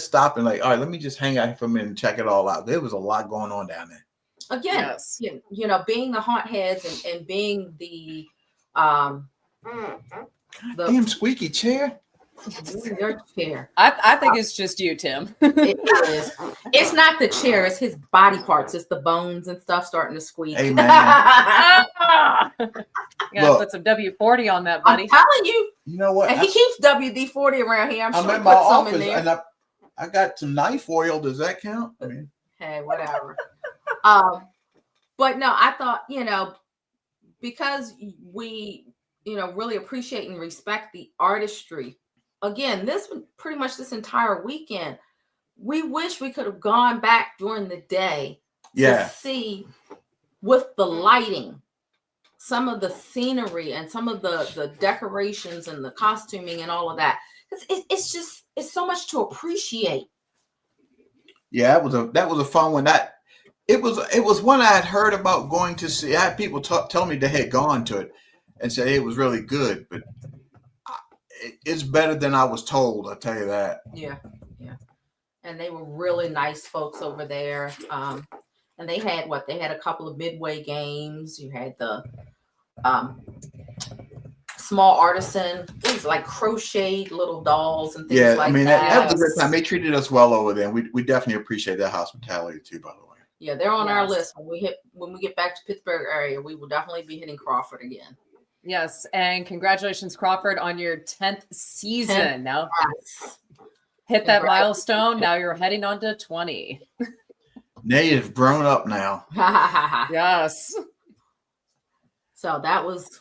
stop and like, all right, let me just hang out here for a minute and check it all out. There was a lot going on down there. Again, Yes. you know, being the haunt heads and being the Damn squeaky chair. your chair. I think it's just you, Tim. It is. It's not the chair, it's his body parts. It's the bones and stuff starting to squeak. Hey, man. Ah! You gotta Look. put some WD-40 on that, I'm buddy. telling you, You know what? and he keeps WD-40 around here. I'm I'm sure he in my put some in office there. and I got some knife oil. Does that count? I mean, Hey, whatever. But no, I thought, you know, because we, you know, really appreciate and respect the artistry. Again, pretty much this entire weekend, we wish we could have gone back during the day to yeah. see with the lighting, some of the scenery and some of the decorations and the costuming and all of that. It's so much to appreciate. Yeah, that was a fun one. It was one I had heard about going to see. I had people tell me they had gone to it and say it was really good, but it's better than I was told. I'll tell you that. Yeah. And they were really nice folks over there. And they had a couple of midway games. You had the small artisan, it was like crocheted little dolls and things Yeah, like I mean that. that was a good time. They treated us well over there. And we definitely appreciate that hospitality too, by the way. Yeah, they're on our Yes. list. When we get back to Pittsburgh area, we will definitely be hitting Crawford again. Yes, and congratulations, Crawford, on your 10th season. 10th. Now Yes. hit that Congratulations. milestone. Now you're heading on to 20. They've grown up now. Yes. So that was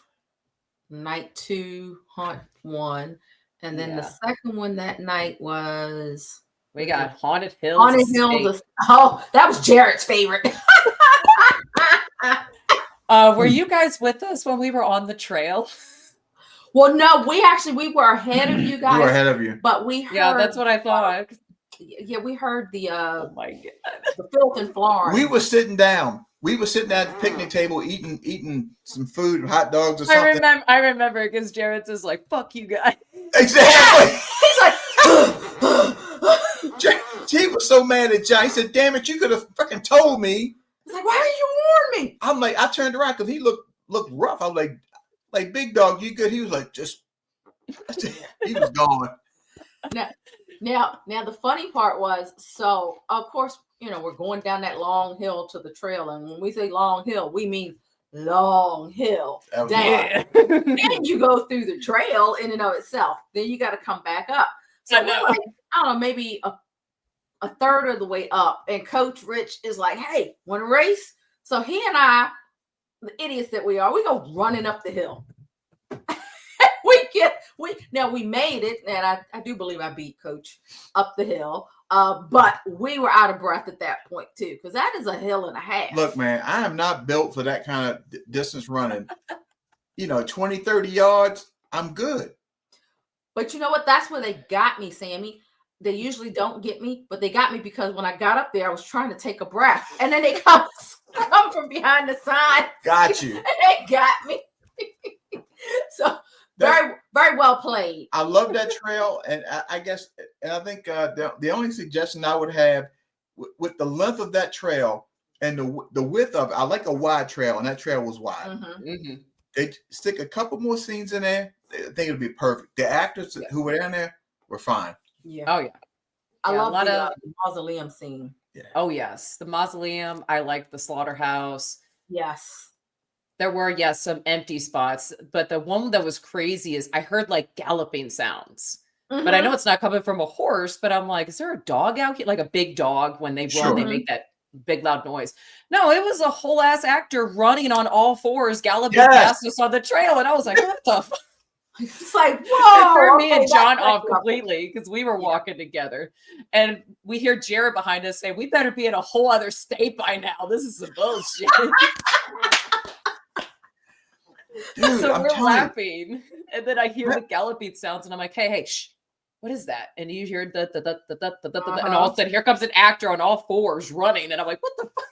night 2, haunt 1. And then the Yeah. second one that night was We got Haunted Hills. Haunted Estate. Hills. Oh, that was Jared's favorite. Were you guys with us when we were on the trail? Well, no, we were ahead of you We guys, were ahead of you. but we heard. Yeah, that's what I thought. Yeah, we heard the Oh my god. the filth and Florence. We were sitting down. We were sitting at the picnic table eating some food, hot dogs or something. I remember because Jared is like, "Fuck you guys." Exactly. He's like, He was so mad at John. He said, "Damn it, you could have fucking told me." he's like, why didn't you warn me? I'm like, I turned around because he looked rough. I was like, big dog, you good? He was like, just he was gone. Now, the funny part was, so of course, you know, we're going down that long hill to the trail, and when we say long hill, we mean long hill That was down. Yeah. Then you go through the trail in and of itself. Then you got to come back up. So I we're know. like, I don't know, maybe a third of the way up, and Coach Rich is like, "Hey, want to race?" So he and I, the idiots that we are, we go running up the hill. we made it, and I do believe I beat Coach up the hill. But we were out of breath at that point too, because that is a hill and a half. Look, man, I am not built for that kind of distance running. 20, 30 yards, I'm good. But you know what? That's where they got me, Sammy. They usually don't get me, but they got me because when I got up there, I was trying to take a breath, and then they come from behind the sign, Got you. and they got me. So very, very well played. I love that trail, and I guess, and I think the only suggestion I would have with the length of that trail and the width of it, I like a wide trail, and that trail was wide. Mhm. Mm-hmm. They stick a couple more scenes in there. I think it'd be perfect. The actors who were down there were fine. Yeah, Oh yeah. I Yeah, a love lot the of- mausoleum scene. Oh yes. The mausoleum. I liked the slaughterhouse. Yes. There were, yes, some empty spots, but the one that was crazy is I heard like galloping sounds. But I know it's not coming from a horse, but I'm like, is there a dog out here? Like a big dog when they run, Sure. they make that big loud noise. No, it was a whole ass actor running on all fours, galloping Yes. past us on the trail. And I was like, what the fuck? It's like, It whoa. threw me okay, and John that's off like- completely because we were Yeah. walking together. And we hear Jared behind us say, we better be in a whole other state by now. This is some bullshit. Dude, So I'm we're telling you. laughing. And then I hear the galloping sounds and I'm like, hey, shh, what is that? And you hear and all of a sudden here comes an actor on all fours running. And I'm like, what the fuck?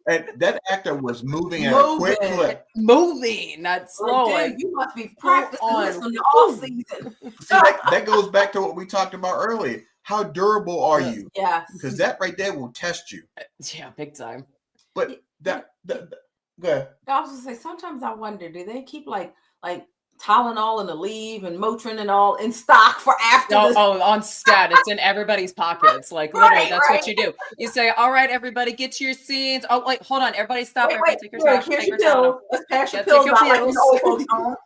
And that actor was moving at a quick Moving. clip. Moving, not slow. Like, Like, dude, you must be full practicing on. this in the off season. See, that goes back to what we talked about earlier. How durable are you? Yes. Because that right there will test you. Yeah, big time. But that go ahead. I was gonna say, sometimes I wonder, do they keep like Tylenol and Aleve and Motrin and all in stock for after No, this? oh, on stat, it's in everybody's pockets. Like literally, that's what you do. You say, "All right, everybody, get to your scenes." Oh, wait, hold on, everybody, stop. Everybody, take your time. Here's Take your your time. pills. Let's pass your Yeah, pills take your out like pills. these old folks home.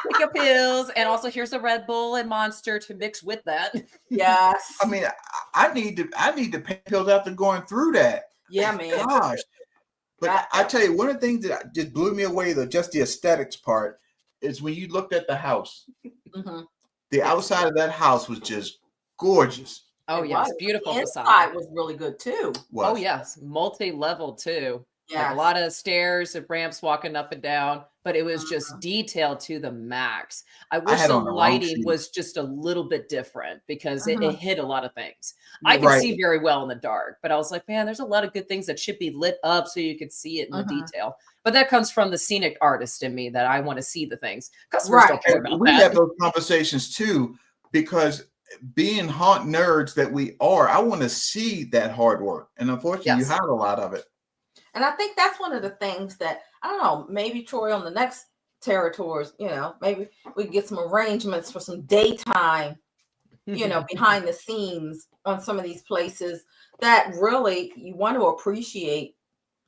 Take your pills, and also here's a Red Bull and Monster to mix with that. Yes. I mean, I need to pay pills after going through that. Yeah, man. Gosh. But I tell you, one of the things that just blew me away, just the aesthetics part, is when you looked at the house. Mhm. The outside of that house was just gorgeous. Oh It yes, was. beautiful The facade. inside was really good too. Oh yes, multi-level too. Like Yeah. a lot of stairs and ramps walking up and down, but it was just Mhm. detailed to the max. I wish had the on the wrong lighting shoes. was just a little bit different because it Mhm. hit a lot of things. I can Right. see very well in the dark, but I was like, man, there's a lot of good things that should be lit up so you could see it in the Mhm. detail. But that comes from the scenic artist in me that I want to see the things. Customers don't Right. care And about we that. have those conversations too, because being haunt nerds that we are, I want to see that hard work. And unfortunately, you Yes. have a lot of it. And I think that's one of the things that, I don't know, maybe Troy on the next territories, maybe we get some arrangements for some daytime, behind the scenes on some of these places that really you want to appreciate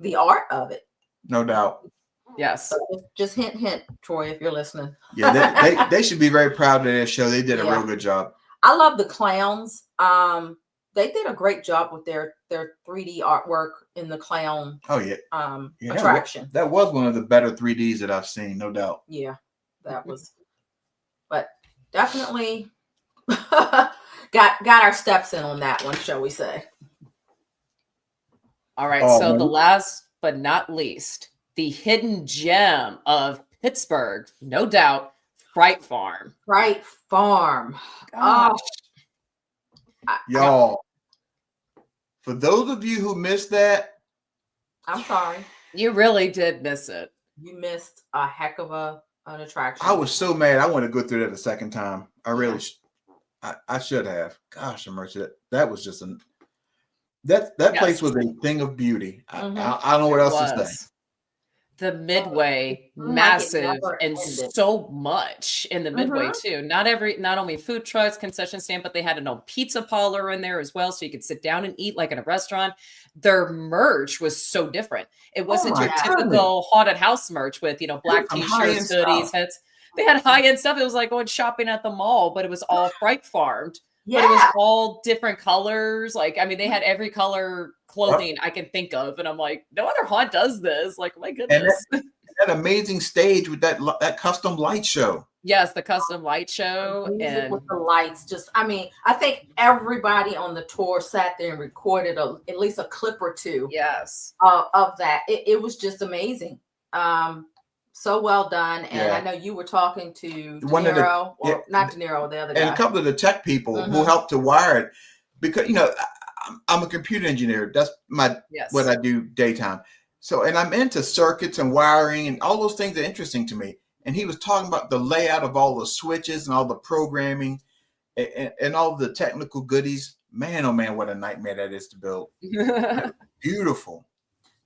the art of it. No doubt. Yes. So just hint, Troy, if you're listening. Yeah, they should be very proud of their show. They did a Yeah. real good job. I love the clowns. They did a great job with their 3D artwork in the clown Oh yeah. Yeah, attraction. That was one of the better 3Ds that I've seen, no doubt. Yeah, that was, but definitely got our steps in on that one, shall we say? All right. Oh, So man. the last but not least, the hidden gem of Pittsburgh, no doubt, Fright Farm. Fright Farm. Gosh. Y'all, for those of you who missed that, I'm sorry, You really did miss it. you missed a heck of an attraction. I was so mad. I want to go through that a second time. I really, I should have. Gosh, mercy, that was just that place was a thing of beauty. Mhm. I don't know what else to say. Was. The Midway, like it massive never and ended. so much in the Midway Mhm. too. Not only food trucks, concession stand, but they had an old pizza parlor in there as well, so you could sit down and eat like in a restaurant. Their merch was so different. It wasn't your my typical haunted house merch with black some t-shirts, high-end hoodies, stuff. hats. They had high-end stuff. It was like going shopping at the mall, but it was all Fright Farmed. Yeah. But it was all different colors. Like, I mean, they had every color clothing I can think of. And I'm like, no other haunt does this. Like, my goodness. That amazing stage with that custom light show. Yes, the custom light show. Music And with the lights, I think everybody on the tour sat there and recorded at least a clip or two yes. of that. It was just amazing. So well done. And Yeah. I know you were talking to De One of the- Niro, or yeah, not De Niro, the other And guy. a couple of the tech people who Mhm. helped to wire it, because I'm a computer engineer. That's Yes. what I do daytime. So, and I'm into circuits and wiring, and all those things are interesting to me. And he was talking about the layout of all the switches and all the programming and all the technical goodies. Man, oh man, what a nightmare that is to build. Beautiful.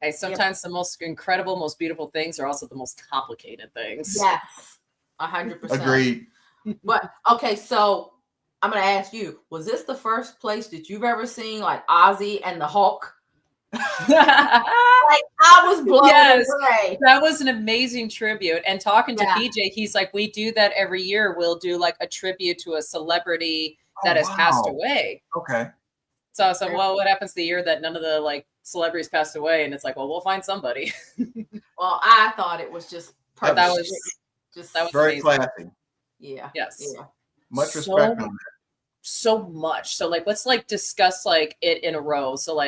Hey, sometimes the most incredible, most beautiful things are also the most complicated things. Yes, 100%. Agreed. But okay, so I'm gonna ask you: was this the first place that you've ever seen like Ozzy and the Hulk? Like, I was blown Yes. away. That was an amazing tribute. And talking to Yeah. PJ, he's like, we do that every year. We'll do like a tribute to a celebrity that Oh, has passed wow. away. Okay. So I said, well, what happens the year that none of the celebrities passed away? And it's like, well, we'll find somebody. Well, I thought it was just That perfect. was- just that was Very amazing. classy. yeah. Yes. Yeah. Much So- respect on that. So much. So let's discuss it in a row. So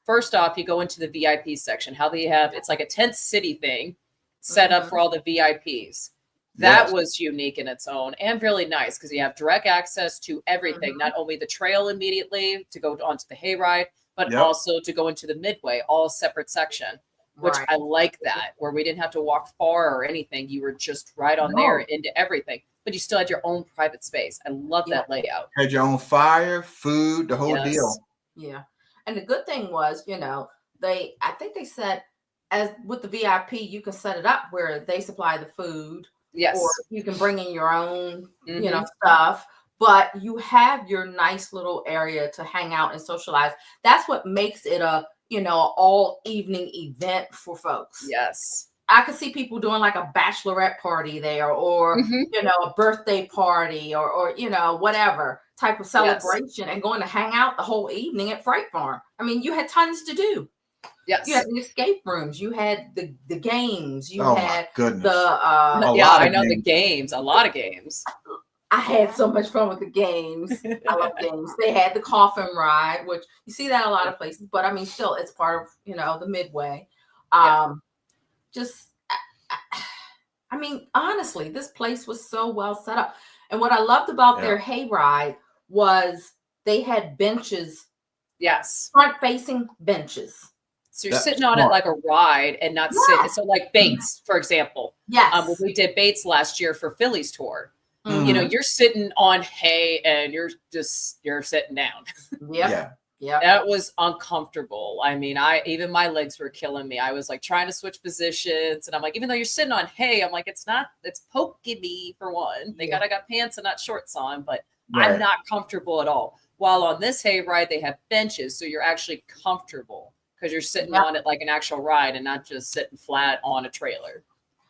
first off, you go into the VIP section, how they have, it's like a tent city thing set up Mhm. for all the VIPs. That Yes. was unique in its own and really nice because you have direct access to everything, Mhm. not only the trail immediately to go onto the hayride, but Yep. also to go into the Midway, all separate section. which Right. I like that, where we didn't have to walk far or anything. You were just right on there into everything, but you still had your own private space. I love that layout. Had your own fire, food, the whole Yes. deal. Yeah. And the good thing was, I think they said, as with the VIP, you can set it up where they supply the food, Yes. or you can bring in your own, Mhm. stuff, but you have your nice little area to hang out and socialize. That's what makes it a, all evening event for folks. Yes. I could see people doing like a bachelorette party there, or Mhm. a birthday party, or whatever type of celebration, and going to hang out the whole evening at Fright Farm. I mean, you had tons to do. Yes. You had the escape rooms, you had the games, you Oh had my goodness. the Yeah, lot I of know the games. games, a lot of games. I had so much fun with the games. I love games. They had the coffin ride, which you see that a lot of places, but I mean, still, it's part of the Midway. Just, I mean, honestly, this place was so well set up. And what I loved about their hayride was they had benches, Yes. front-facing benches. So you're That's sitting on it smart. like a ride and not sitting. So like Bates, for example. Yes. When we did Bates last year for Philly's tour, Mhm. you're sitting on hay and you're sitting down. Yep. Yeah. That was uncomfortable. I mean, even my legs were killing me. I was like trying to switch positions, and I'm like, even though you're sitting on hay, I'm like, it's poking me for one. I got pants and not shorts on, but I'm not comfortable at all. While on this hay ride, they have benches, so you're actually comfortable because you're sitting on it like an actual ride and not just sitting flat on a trailer.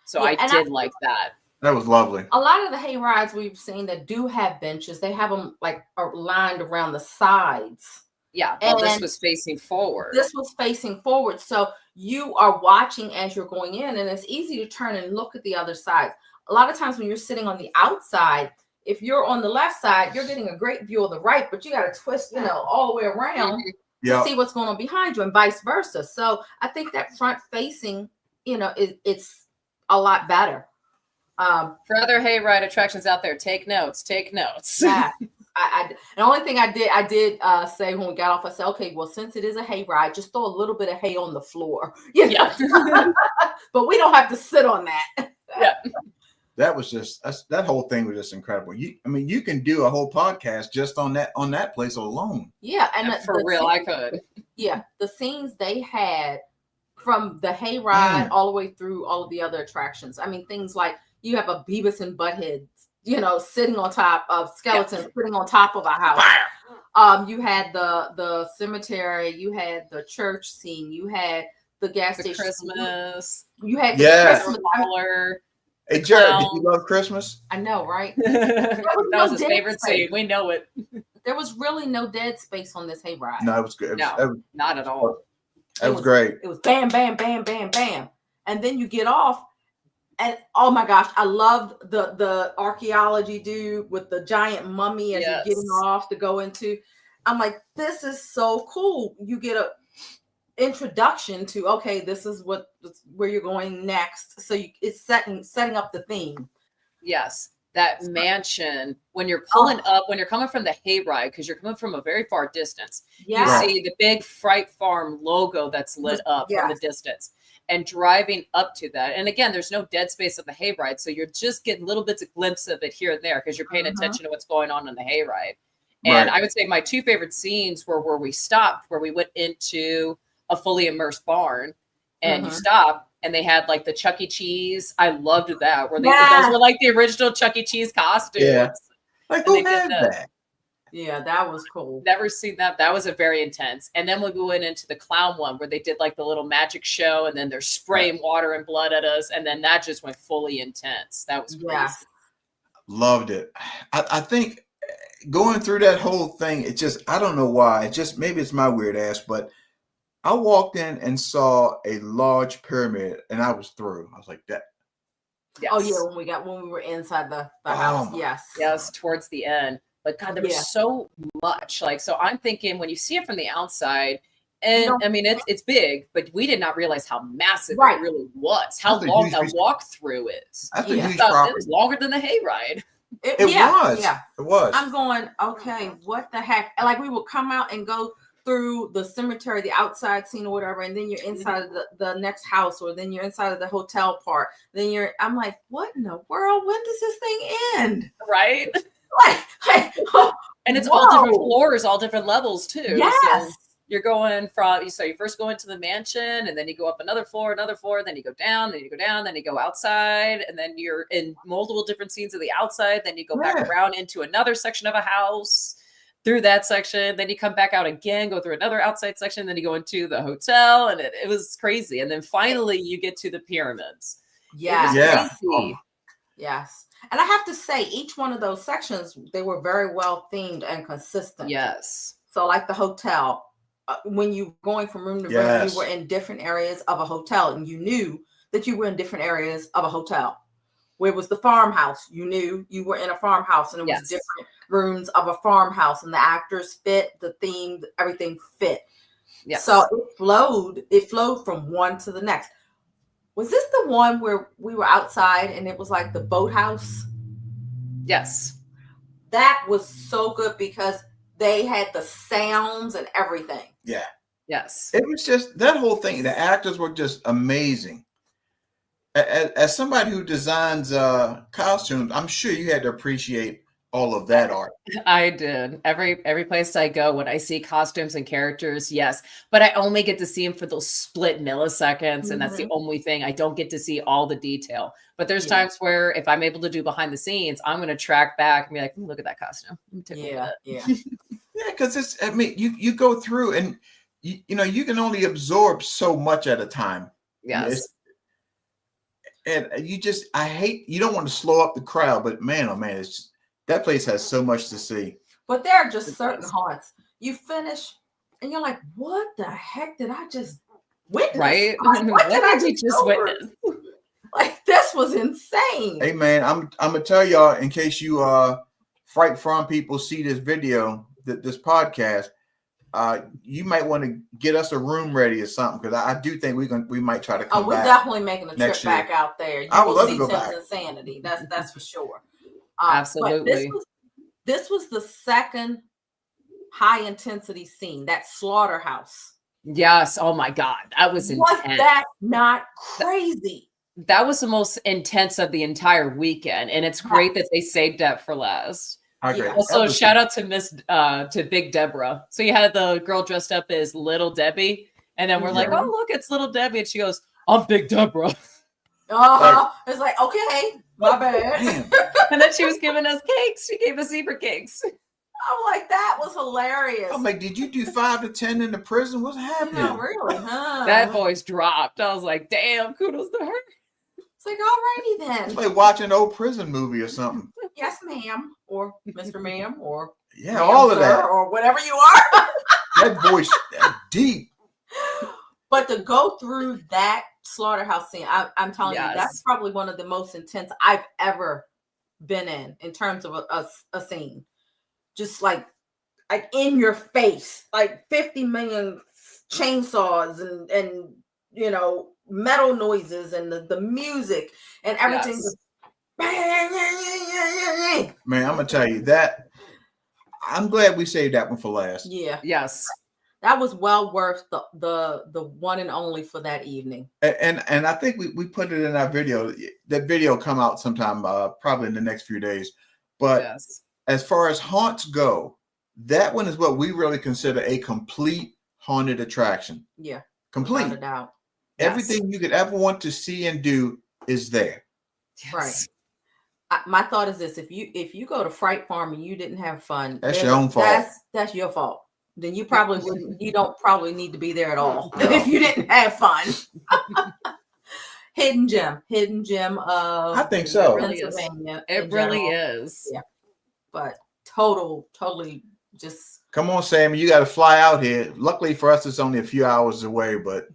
So I did like that. That was lovely. A lot of the hay rides we've seen that do have benches, they have them like lined around the sides. Yeah, well, this was facing forward. This was facing forward. So you are watching as you're going in, and it's easy to turn and look at the other side. A lot of times when you're sitting on the outside, if you're on the left side, you're getting a great view of the right, but you got to twist, all the way around to see what's going on behind you, and vice versa. So I think that front facing, it's a lot better. For other hayride attractions out there, take notes. Yeah. The only thing I did say when we got off, I said, okay, well, since it is a hayride, just throw a little bit of hay on the floor. Yeah. But we don't have to sit on that. Yeah. That was that whole thing was just incredible. You can do a whole podcast just on that place alone. Yeah, and for real, I could. Yeah, the scenes they had from the hayride all the way through all of the other attractions. I mean, things like you have a Beavis and Butthead, sitting on top of skeletons, sitting on top of a house. You had the cemetery, you had the church scene, you had the gas station, Christmas. You had Christmas. Hey, Jared, did you love Christmas? I know, right? That was his favorite scene. We know it. There was really no dead space on this hayride. No, it was good. Not at all. That was great. It was bam, bam, bam, bam, bam. And then you get off, and oh my gosh, I loved the archaeology dude with the giant mummy as you're getting off to go into. I'm like, this is so cool. You get a introduction to, okay, this is where you're going next. So it's setting up the theme. Yes. That mansion, when you're pulling up, when you're coming from the hayride, because you're coming from a very far distance, you see the big Fright Farm logo that's lit up from the distance, and driving up to that. And again, there's no dead space of the hayride, so you're just getting little bits of glimpse of it here and there because you're paying attention to what's going on in the hayride. And I would say my two favorite scenes were where we stopped, where we went into a fully immersed barn, and you stop. And they had like the Chuck E. Cheese. I loved that. Where those were like the original Chuck E. Cheese costumes. Yeah. Like who had that? Yeah, that was cool. Never seen that. That was a very intense. And then we went into the clown one where they did like the little magic show, and then they're spraying water and blood at us, and then that just went fully intense. That was crazy. Loved it. I think going through that whole thing, it just, I don't know why. It just, maybe it's my weird ass, but I walked in and saw a large pyramid, and I was through. I was like, that. Yes. Oh yeah, when we were inside the house. Yes, towards the end. But God, there was so much. Like, so I'm thinking when you see it from the outside, and I mean it's big, but we did not realize how massive it really was. How long that walkthrough is. That's a huge property. It was longer than the hayride. It was. Yeah. It was. I'm going, okay, what the heck? Like we would come out and go through the cemetery, the outside scene or whatever, and then you're inside of the next house, or then you're inside of the hotel part. I'm like, what in the world? When does this thing end? Right. Like, And it's whoa. all different floors, all different levels too. Yes. So you're going from, so you first go into the mansion, and then you go up another floor, then you go down, then you go down, then you go outside, and then you're in multiple different scenes of the outside. Then you go back around into another section of a house, through that section. Then you come back out again, go through another outside section. Then you go into the hotel, and it was crazy. And then finally you get to the pyramids. Yes. Yeah. Crazy. Yes. And I have to say, each one of those sections, they were very well themed and consistent. Yes. So like the hotel, when you going from room to room, Yes. you were in different areas of a hotel, and you knew that you were in different areas of a hotel. Where it was the farmhouse, you knew you were in a farmhouse, and it was Yes. different rooms of a farmhouse, and the actors fit, the theme, everything fit. Yes. So it flowed from one to the next. Was this the one where we were outside and it was like the boathouse? Yes. That was so good because they had the sounds and everything. Yeah. Yes. It was just that whole thing. The actors were just amazing. As somebody who designs costumes, I'm sure you had to appreciate all of that art. I did. Every place I go, when I see costumes and characters, yes. But I only get to see them for those split milliseconds, and that's the only thing. I don't get to see all the detail. But there's times where if I'm able to do behind the scenes, I'm going to track back and be like, look at that costume. Yeah. Yeah, because it's. I mean, you go through and you know you can only absorb so much at a time. Yes. And you just, you don't want to slow up the crowd, but man, oh man, that place has so much to see. But there are just certain haunts. You finish and you're like, what the heck did I just witness? Right? Like, what did I we just just go through? witness? Like, this was insane. Hey man, I'm gonna tell y'all in case you Fright Farm people see this video, this podcast, you might want to get us a room ready or something, because I do think we might try to come we're back. definitely making a trip next year. back out there. You I would will love to see go Tim's back. insanity. That's for sure. Absolutely. But this was the second high intensity scene, that slaughterhouse. Yes. Oh my God. That was Was intense. that not crazy? That was the most intense of the entire weekend. And it's great that they saved that for last. Okay. Also, shout out to to Big Deborah. So you had the girl dressed up as Little Debbie, and then we're like, oh look, it's Little Debbie, and she goes, I'm Big Deborah. It's like, okay, my bad. And then she was giving us cakes. She gave us zebra cakes. I'm like, that was hilarious. I'm like, did you do 5 to 10 in the prison? What's happening? No, really, huh? That voice dropped. I was like, damn, kudos to her. It's like, alrighty then. It's like watching an old prison movie or something. Yes, ma'am, or Mr. Ma'am, or Yeah, all of sir, that. or whatever you are. That voice, deep. But to go through that slaughterhouse scene, I'm telling you, that's probably one of the most intense I've ever been in terms of a scene. Just like in your face, like 50 million chainsaws and you know, metal noises and the music and everything. Yes. Man, I'm gonna tell you that. I'm glad we saved that one for last. Yeah. Yes. That was well worth the one and only for that evening. And I think we put it in our video. That video come out sometime, probably in the next few days. But as far as haunts go, that one is what we really consider a complete haunted attraction. Yeah. Complete. Without a doubt. Everything you could ever want to see and do is there. Yes. Right. My thought is this: if you go to Fright Farm and you didn't have fun, that's your own fault. That's your fault. Then you probably wouldn't. You don't probably need to be there at all No. if you didn't have fun. Hidden gem of I think so. Pennsylvania. It really is. Yeah. But totally just. Come on, Sammy, you got to fly out here. Luckily for us, it's only a few hours away, but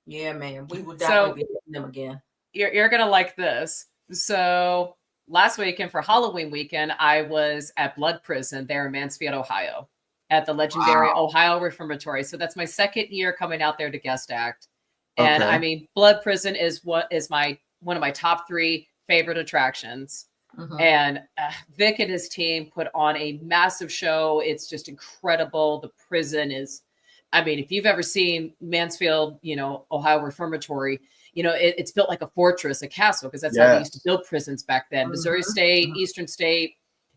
yeah, man, we would definitely be hitting them again. You're gonna like this. So last weekend for Halloween weekend, I was at Blood Prison there in Mansfield, Ohio, at the legendary Ohio Reformatory. So that's my second year coming out there to guest act. And I mean, Blood Prison is one of my top 3 favorite attractions. Mm-hmm. And Vic and his team put on a massive show. It's just incredible. The prison is I mean, if you've ever seen Mansfield, Ohio Reformatory, it's built like a fortress, a castle, because that's how they used to build prisons back then. Missouri State, Eastern State,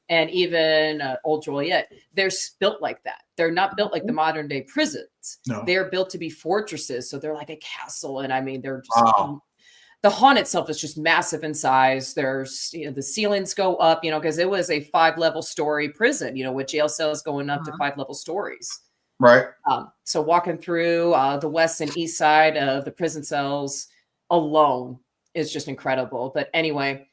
and even Old Joliet, they're built like that. They're not built like the modern day prisons. No. They're built to be fortresses. So they're like a castle. And I mean, they're just, the haunt itself is just massive in size. There's, the ceilings go up, because it was a 5-level story prison, with jail cells going up to 5-level stories. Right. So walking through the west and east side of the prison cells alone is just incredible. But anyway,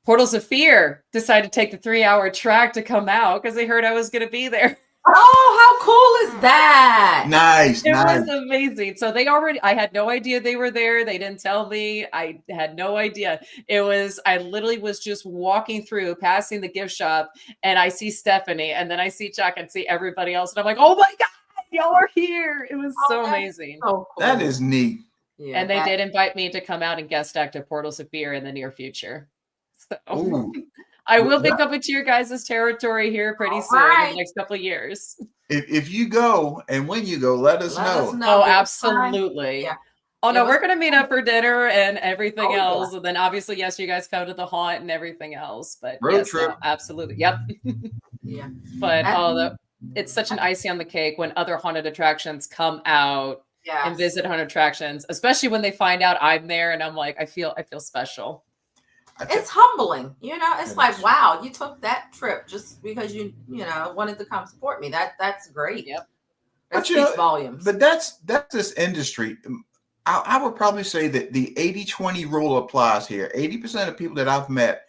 Portals of Fear decided to take the 3-hour track to come out because they heard I was going to be there. Oh, how cool is that? Nice. It was amazing. So I had no idea they were there. They didn't tell me. I had no idea. I literally was just walking through, passing the gift shop, and I see Stephanie, and then I see Chuck and see everybody else. And I'm like, oh my God, y'all are here. It was so amazing. So cool. That is neat. Yeah, and they did invite me to come out and guest act at Portals of Fear in the near future. So I will be coming to your guys' territory here pretty soon in the next couple of years. If you go and when you go, let us know. Oh, absolutely. Yeah. Oh, no, we're going to meet up for dinner and everything else. Yeah. And then obviously, yes, you guys come to the haunt and everything else. But road trip. No, absolutely. Yep. Yeah. But it's such an icing on the cake when other haunted attractions come out and visit haunted attractions, especially when they find out I'm there and I'm like, I feel special. It's humbling, it's like, wow, you took that trip just because you wanted to come support me. That's great. Yep. That speaks volumes. But that's this industry. I would probably say that the 80-20 rule applies here. 80% of people that I've met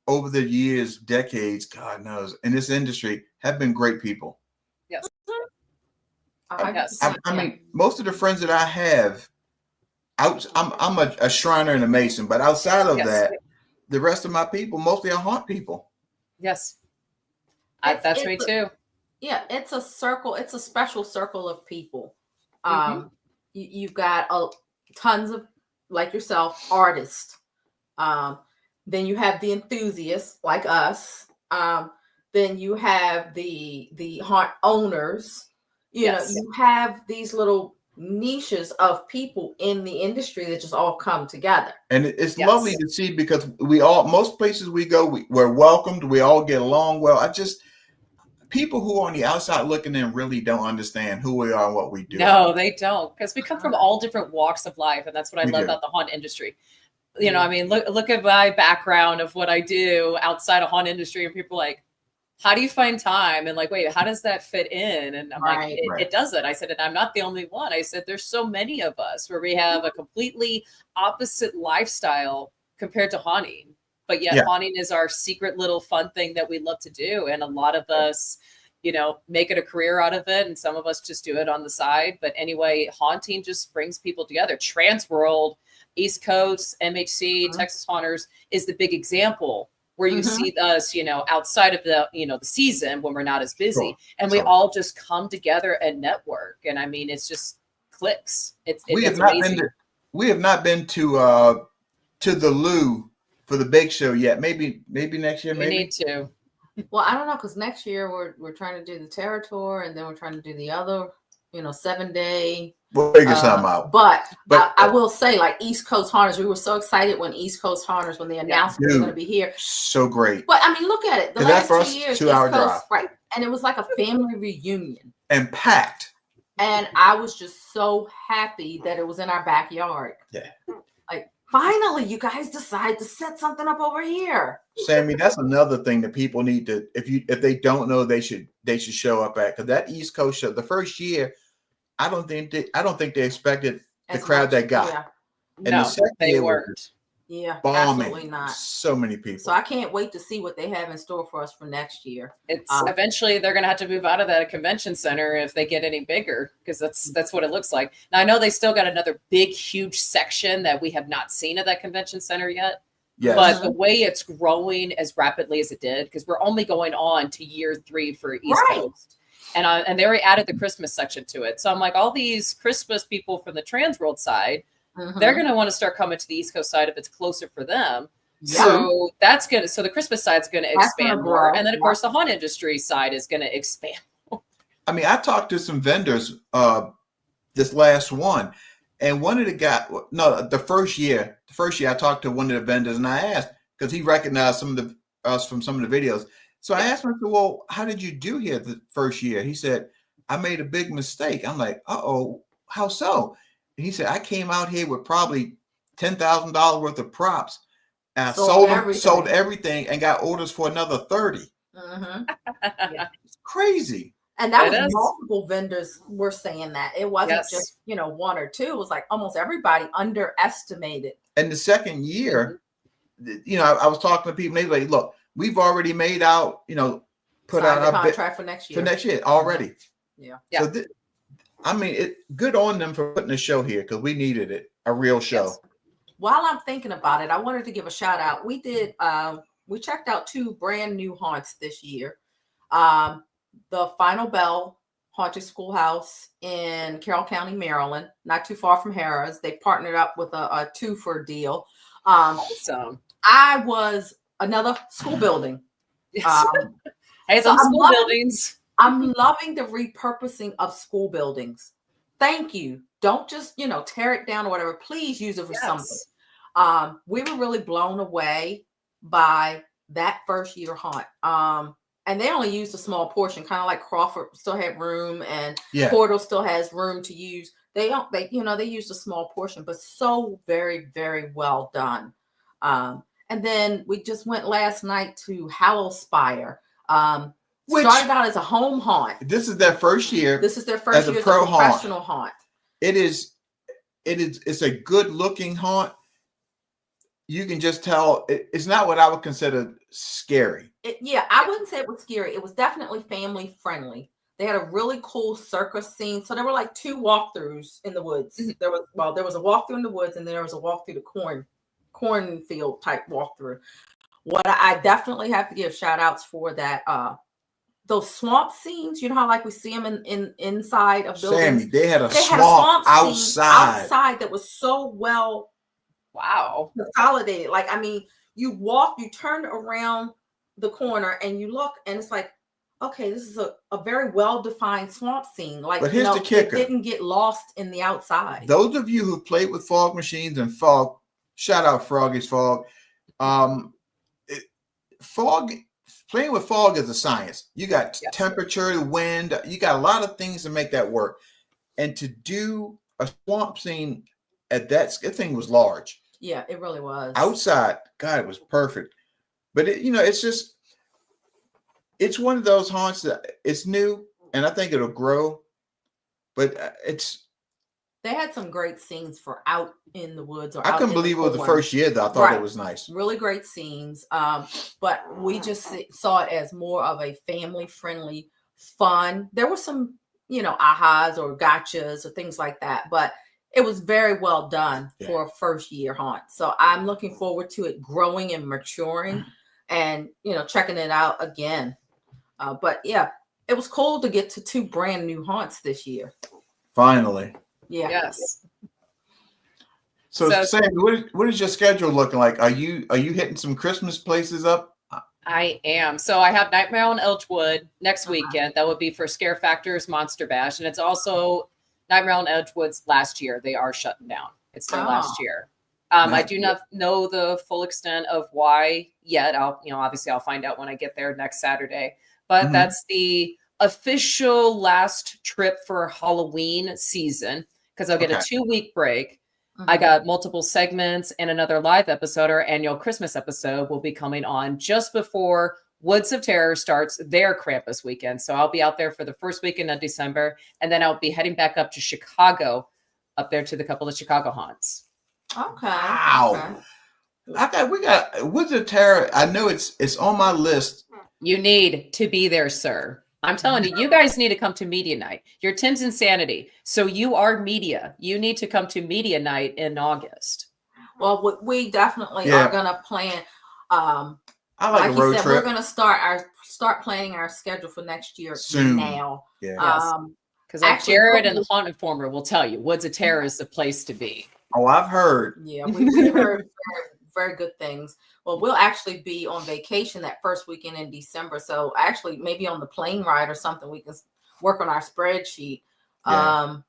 over the years, decades, God knows, in this industry have been great people. Yes. I mean, most of the friends that I have, I'm a Shriner and a Mason, but outside of that, the rest of my people mostly are haunt people. Yes. That's me too. Yeah, it's a circle. It's a special circle of people. You've got tons of, like yourself, artists. Then you have the enthusiasts like us. Then you have the haunt owners. You have these little niches of people in the industry that just all come together, and it's lovely to see because most places we go, we're welcomed, we all get along well. People who are on the outside looking in really don't understand who we are and what we do. No, they don't, because we come from all different walks of life, and that's what I love about the haunt industry. I mean, look at my background of what I do outside of haunt industry, and people are like, how do you find time? And like, wait, how does that fit in? And I'm like, it doesn't. I said, and I'm not the only one. I said, there's so many of us where we have a completely opposite lifestyle compared to haunting. But yet haunting is our secret little fun thing that we love to do. And a lot of us, make it a career out of it. And some of us just do it on the side. But anyway, haunting just brings people together. Transworld, East Coast, MHC, Texas Haunters is the big example where you see us, outside of the, the season when we're not as busy, and we all just come together and network. And I mean, it's just clicks. We have not been to the Lou for the bake show yet. Maybe next year. We need to. Well, I don't know, because next year we're trying to do the Territory, and then we're trying to do the other, 7-day. We'll figure something out. But I will say, like East Coast Haunters, we were so excited when East Coast Haunters, when they announced we were going to be here. So great. But I mean, look at it. The last 2 years, 2-hour drive. Right. And it was like a family reunion. And packed. And I was just so happy that it was in our backyard. Yeah. Like, finally, you guys decide to set something up over here. Sammy, that's another thing that people need to, if they don't know, they should show up at. Because that East Coast show, the first year, I don't think they expected the crowd they got. Yeah. And the second they weren't. Yeah, bombing. absolutely not. So many people. So I can't wait to see what they have in store for us for next year. It's eventually they're going to have to move out of that convention center if they get any bigger, because that's what it looks like. Now I know they still got another big, huge section that we have not seen at that convention center yet. Yes. But the way it's growing as rapidly as it did, because we're only going on to year 3 for East Coast. And they already added the Christmas section to it. So I'm like, all these Christmas people from the Transworld side, they're going to want to start coming to the East Coast side if it's closer for them. Yeah. So that's good. So the Christmas side's going to expand more. And then, of course, the haunt industry side is going to expand. I mean, I talked to some vendors this last one. And one of the guys, no, the first year I talked to one of the vendors and I asked, because he recognized us from some of the videos. So I asked him, I said, well, how did you do here the first year? He said, I made a big mistake. I'm like, uh-oh, how so? And he said, I came out here with probably $10,000 worth of props. And I sold everything and got orders for another 30. Mm-hmm. It's crazy. And that was multiple vendors were saying that. It wasn't just, one or two. It was like almost everybody underestimated. And the second year, I was talking to people, and they were like, look, we've already made out, put out a contract for next year. For next year already. Yeah. So, good on them for putting a show here because we needed it, a real show. Yes. While I'm thinking about it, I wanted to give a shout out. We did, we checked out 2 brand new haunts this year. The Final Bell Haunted Schoolhouse in Carroll County, Maryland, not too far from Harrah's. They partnered up with a 2-for deal. Awesome. I was another school building. Yes. Buildings. I'm loving the repurposing of school buildings. Thank you. Don't just, tear it down or whatever. Please use it for something. We were really blown away by that first year haunt. And they only used a small portion, kind of like Crawford still had room and Portal still has room to use. They used a small portion, but so very, very well done. And then we just went last night to Hallowspire. Which started out as a home haunt. This is their first year. This is their first year as a professional haunt. It's a good looking haunt. You can just tell it's not what I would consider scary. I wouldn't say it was scary. It was definitely family friendly. They had a really cool circus scene. So there were like 2 walkthroughs in the woods. Mm-hmm. There was a walkthrough in the woods, and then there was a walk through the cornfield type walkthrough. What I definitely have to give shout outs for that, those swamp scenes, how like we see them in inside of buildings. Sammy, they had a swamp outside that was so well consolidated. Like, I mean, you turn around the corner and you look and it's like, okay, this is a very well-defined swamp scene. Like, but here's the kicker. It didn't get lost in the outside. Those of you who've played with fog machines and fog, shout out Froggy's Fog. Playing with fog is a science. You got temperature, wind, you got a lot of things to make that work. And to do a swamp scene at that thing was large. Yeah, it really was. Outside, God, it was perfect. But it's one of those haunts that it's new, and I think it'll grow. But they had some great scenes for out in the woods. I couldn't believe it was the first year, though. I thought it was nice. Really great scenes. But we just saw it as more of a family-friendly fun. There were some, ahas or gotchas or things like that. But it was very well done for a first year haunt. So I'm looking forward to it growing and maturing and, checking it out again. But yeah, it was cool to get to 2 brand new haunts this year. Finally. Yeah. Yes. So Sam, what is your schedule looking like? Are you hitting some Christmas places up? I am. So I have Nightmare on Edgewood next weekend. That would be for Scare Factor's Monster Bash. And it's also Nightmare on Edgewood's last year. They are shutting down. It's their last year. I do not know the full extent of why yet. Obviously I'll find out when I get there next Saturday. But that's the official last trip for Halloween season, because I'll get a 2-week break. I got multiple segments and another live episode. Our annual Christmas episode will be coming on just before Woods of Terror starts their Krampus weekend. So I'll be out there for the first weekend of December, and then I'll be heading back up to Chicago, up there to the couple of Chicago haunts. Okay. Wow. Okay. We got Woods of Terror. I know it's on my list. You need to be there, sir. I'm telling you, you guys need to come to Media Night. You're Tim's Insanity. So you are media. You need to come to Media Night in August. Well, we definitely are going to plan. I like a road trip. We're going to start planning our schedule for next year soon. Now. Yeah. Because Jared and the Haunt Informer will tell you, Woods of Terror is the place to be. Oh, I've heard. Yeah, we've heard very good things. Well, we'll actually be on vacation that first weekend in December. So actually maybe on the plane ride or something, we can work on our spreadsheet. And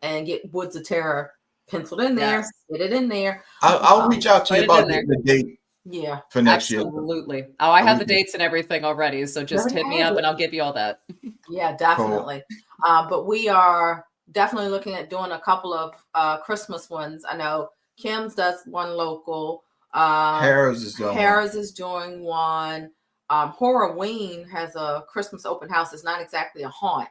and get Woods of Terror penciled in there, Yes. get it in there. I'll reach out to Put you it about in there. getting the date Yeah. for next year. Absolutely. Oh, I have the Okay. dates and everything already. So just Already hit me have up it. and I'll give you all that. Yeah, definitely. But we are definitely looking at doing a couple of Christmas ones. I know Kim's does one local. Harris is doing one. Harris is doing one. Horrorween has a Christmas open house. It's not exactly a haunt.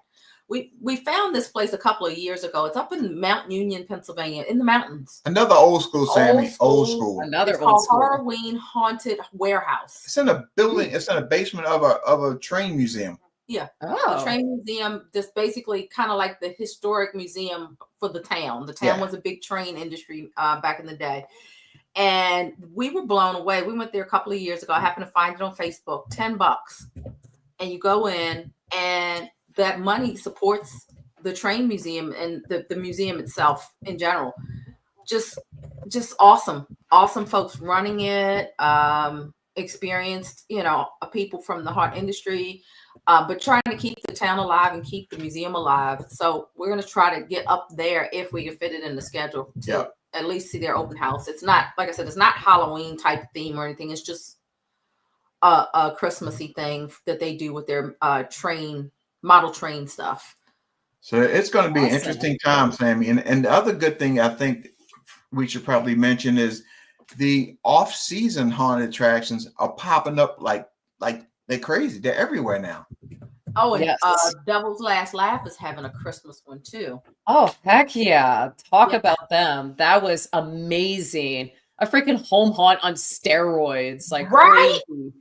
We found this place a couple of years ago. It's up in Mount Union, Pennsylvania, in the mountains. Another old school, Sammy. Old school. Another It's old called school. Horrorween Haunted Warehouse. It's in a building. It's in a basement of a train museum. The Oh, train museum, just basically kind of like the historic museum for the town. The town Yeah. was a big train industry back in the day. And we were blown away. We went there a couple of years ago. I happened to find it on Facebook, $10. And you go in, and that money supports the train museum and the museum itself in general. Just awesome. Awesome folks running it. Experienced, people from the haunt industry. But trying to keep the town alive and keep the museum alive. So we're going to try to get up there if we can fit it in the schedule to at least see their open house. It's not, like I said, it's not Halloween type theme or anything. It's just a Christmassy thing that they do with their model train stuff. So it's going to be an Awesome. interesting time, Sammy. And the other good thing I think we should probably mention is the off-season haunted attractions are popping up like they're crazy. They're everywhere now. Oh, and Yes. Devil's Last Laugh is having a Christmas one too. Oh, heck yeah. Talk Yeah. about them. That was amazing. A freaking home haunt on steroids. Like, Right? crazy.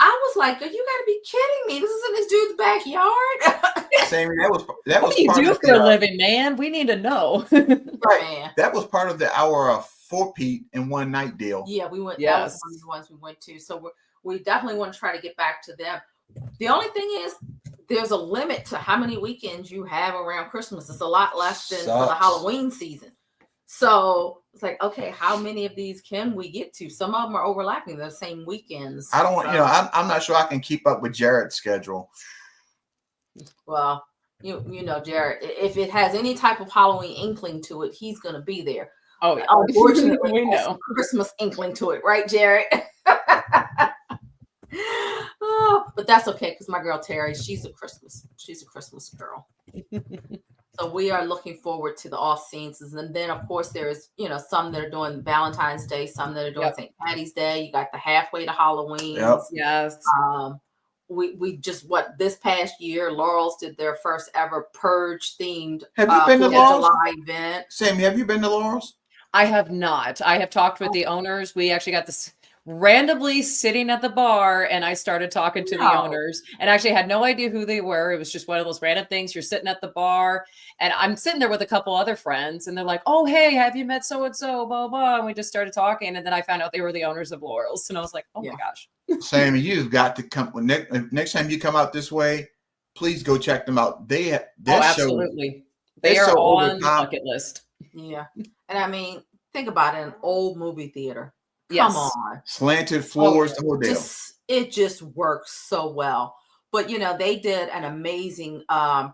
I was like, you gotta be kidding me. This is in this dude's backyard. Sammy, that was What do you part do of for a the, living, man? We need to know. Man. that was part of our 4-peat in one night deal. Yeah, we went. That Yes. was one of the ones we went to. So we definitely want to try to get back to them. The only thing is, there's a limit to how many weekends you have around Christmas. It's a lot less than for the Sucks. Halloween season. So it's like, okay, how many of these can we get to? Some of them are overlapping the same weekends. I don't want, So, I'm not sure I can keep up with Jared's schedule. Well, you know, Jared, if it has any type of Halloween inkling to it, he's gonna be there. Oh, yeah. Unfortunately, we it has know. some Christmas inkling to it, right, Jared? Oh, but that's okay because my girl Terry, she's a Christmas girl. So we are looking forward to the off seasons, and then of course there's some that are doing Valentine's Day, some that are doing Yep. St. Patty's Day. You got the halfway to Halloween. Yep. Yes. We just this past year, Laurel's did their first ever purge themed Have you been to 4th of Laurel's? July event. Sammy, have you been to Laurel's? I have not. I have talked with the owners. We actually got this randomly sitting at the bar, and I started talking to the No. owners, and actually had no idea who they were. It was just one of those random things. You're sitting at the bar, and I'm sitting there with a couple other friends, and they're like, "Oh, hey, have you met so and so?" Blah blah. And we just started talking, and then I found out they were the owners of Laurel's, and I was like, "Oh Yeah. my gosh!" Sammy, you've got to come next time you come out this way. Please go check them out. Their show, Absolutely. They they're are so over on the the top. bucket list. Yeah, and I mean, think about it, an old movie theater. Yes. Come on. slanted floors, yeah. the whole deal. It just works so well. But they did an amazing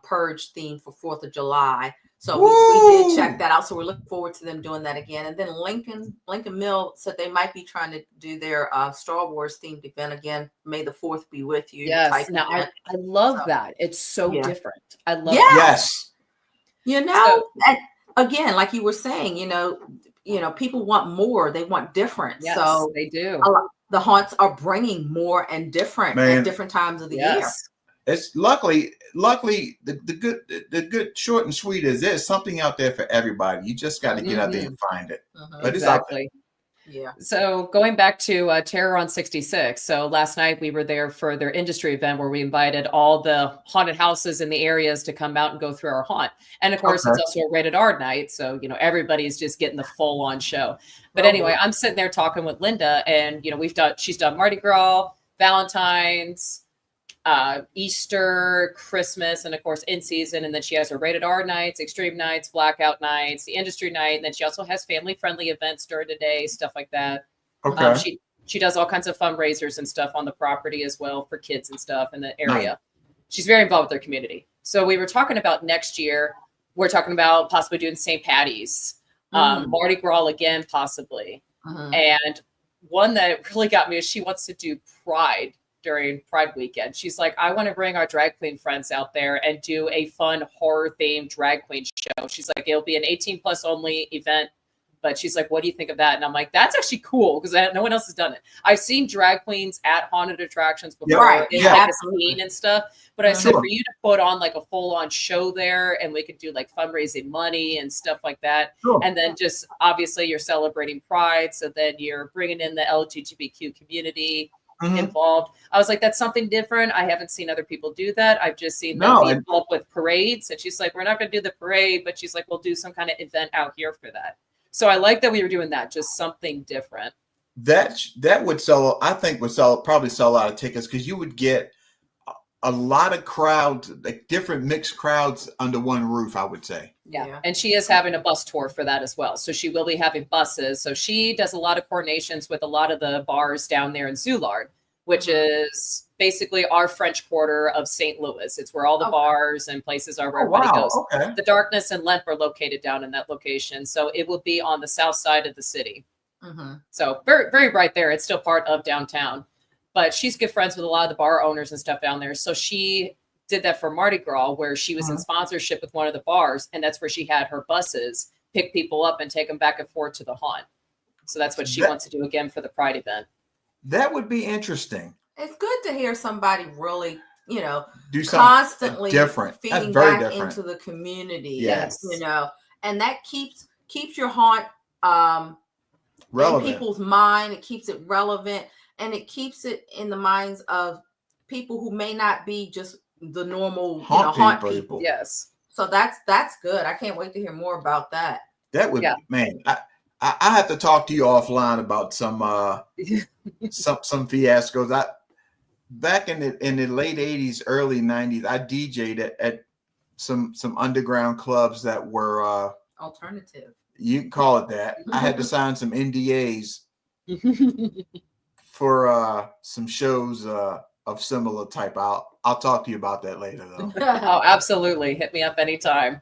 purge theme for 4th of July. So we did check that out. So we're looking forward to them doing that again. And then Lincoln Mill said they might be trying to do their Star Wars themed event again. May the 4th be with you. Yes. type Now event. I love So- that. It's so Yeah. different. I love Yeah. Yes. And again, like you were saying, people want more. They want different. Yes, So they do. the haunts are bringing more and different Man. at different times of the year. Yes. It's luckily the good short and sweet is there's something out there for everybody. You just got to get out there and find it. Mhm. But it's out there. Exactly. Yeah. So going back to Terror on 66. So last night we were there for their industry event where we invited all the haunted houses in the areas to come out and go through our haunt. And of course, Okay. it's also a rated R night. So, everybody's just getting the full on show. But Oh, anyway, boy. I'm sitting there talking with Linda, and, she's done Mardi Gras, Valentine's, Easter, Christmas, and of course in season. And then she has her rated R nights, extreme nights, blackout nights, the industry night. And then she also has family friendly events during the day, stuff like that. Okay. She does all kinds of fundraisers and stuff on the property as well for kids and stuff in the area. She's very involved with their community. So we were talking about next year. we're talking about possibly doing St. Patty's, Mardi Gras again, possibly. And one that really got me is she wants to do Pride during Pride weekend. She's like, I want to bring our drag queen friends out there and do a fun horror themed drag queen show. She's like, it'll be an 18 plus only event. But she's like, what do you think of that? And I'm like, that's actually cool because no one else has done it. I've seen drag queens at haunted attractions before in like a scene and stuff. But I said, for you to put on like a full on show there and we could do like fundraising money and stuff like that. And then just obviously you're celebrating Pride. So then you're bringing in the LGBTQ community involved. I was like, that's something different. I haven't seen other people do that. I've just seen them be involved with parades. And she's like, we're not going to do the parade, but she's like, we'll do some kind of event out here for that. So I like that we were doing that, just something different. That would sell, I think probably sell a lot of tickets because you would get a lot of crowds, like different mixed crowds under one roof, I would say. Yeah. And she is having a bus tour for that as well. So she will be having buses. So she does a lot of coordinations with a lot of the bars down there in Soulard, which is basically our French Quarter of St. Louis. It's where all the bars and places are where everybody goes. The Darkness and Lemp are located down in that location. So it will be on the south side of the city. So very, very right there. It's still part of downtown. But she's good friends with a lot of the bar owners and stuff down there. So she did that for Mardi Gras, where she was in sponsorship with one of the bars. And that's where she had her buses pick people up and take them back and forth to the haunt. So that's what she wants to do again for the Pride event. That would be interesting. It's good to hear somebody really, do something constantly different, feeding back into the community. Yes. And that keeps your haunt relevant in people's mind. It keeps it relevant, and it keeps it in the minds of people who may not be just the normal haunt people. Yes. So that's good. I can't wait to hear more about that. That would, man. I have to talk to you offline about some some fiascos. Back in the late 80s, early 90s, I DJ'd at some underground clubs that were alternative. You can call it that. I had to sign some NDAs for some shows of similar type. I'll talk to you about that later though. Oh, absolutely. Hit me up anytime.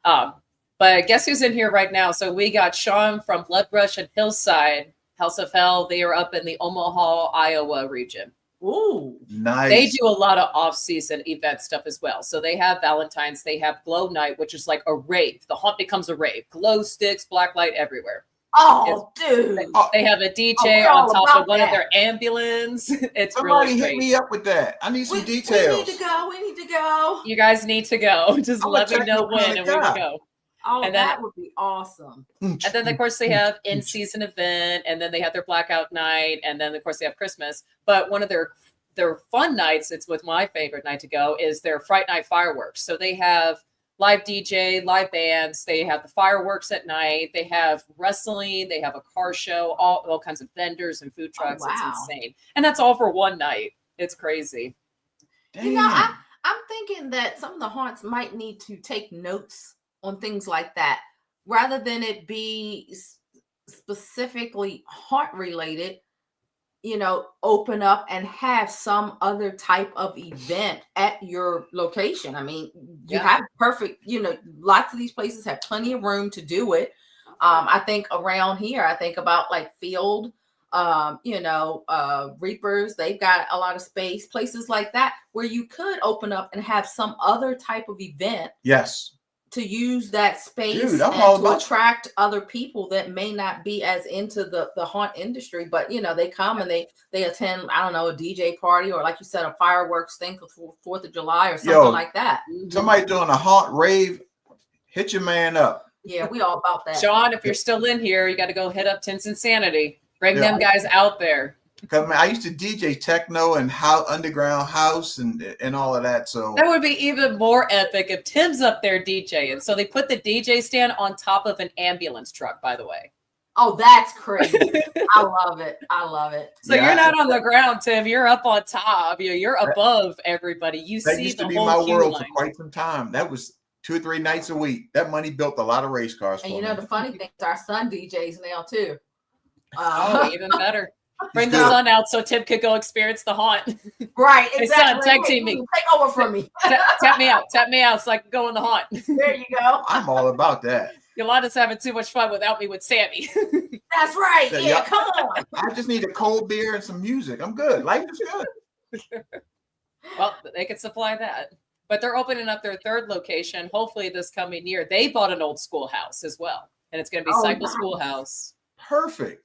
But guess who's in here right now? So we got Sean from Bloodrush and Hillside, House of Hell. They are up in the Omaha, Iowa region. Ooh, nice. They do a lot of off-season event stuff as well. So they have Valentine's, they have Glow Night, which is like a rave. The haunt becomes a rave. Glow sticks, black light everywhere. Oh, dude. They have a DJ on top of one of their ambulance. It's Somebody really great. hit me up with that. I need some details. We need to go. You guys need to go. Just let me know when and we will go. Oh, and that would be awesome. And then, of course, they have in-season event, and then they have their blackout night, and then, of course, they have Christmas. But one of their fun nights, it's with my favorite night to go, is their Fright Night fireworks. So they have live DJ, live bands. They have the fireworks at night. They have wrestling. They have a car show, all kinds of vendors and food trucks. Oh, wow. It's insane. And that's all for one night. It's crazy. Damn. I'm thinking that some of the haunts might need to take notes on things like that, rather than it be specifically haunt related, open up and have some other type of event at your location. I mean, you have perfect, lots of these places have plenty of room to do it. I think around here, I think about like Field, Reapers, they've got a lot of space, places like that where you could open up and have some other type of event. Yes. To use that space and to attract other people that may not be as into the haunt industry, but they come and they attend, I don't know, a DJ party, or like you said, a fireworks thing for 4th of July or something like that. Somebody doing a haunt rave, hit your man up. Yeah, we all about that. Sean, if you're still in here, you got to go hit up Tin's Insanity. Bring them guys out there. Because I used to DJ techno and underground house and all of that. So that would be even more epic if Tim's up there DJing. So they put the DJ stand on top of an ambulance truck, by the way. Oh, that's crazy. I love it. So you're not on the ground, Tim. You're up on top. You're above everybody. You see the whole That used to be my world for quite some time. That was 2 or 3 nights a week. That money built a lot of race cars. And the funny thing is our son DJs now too. Even better. Bring the good. son out so Tim could go experience the haunt. Right, Hey, son, exactly. tag team me. Take over from me. Tap me out so I can go in the haunt. There you go. I'm all about that. Yolanda's having too much fun without me with Sammy. That's right. Yeah, Yeah, yeah. come on. I just need a cold beer and some music. I'm good. Life is good. Well, they could supply that. But they're opening up their third location, hopefully this coming year. They bought an old schoolhouse as well. And it's going to be Oh, Cycle nice. Schoolhouse. Perfect.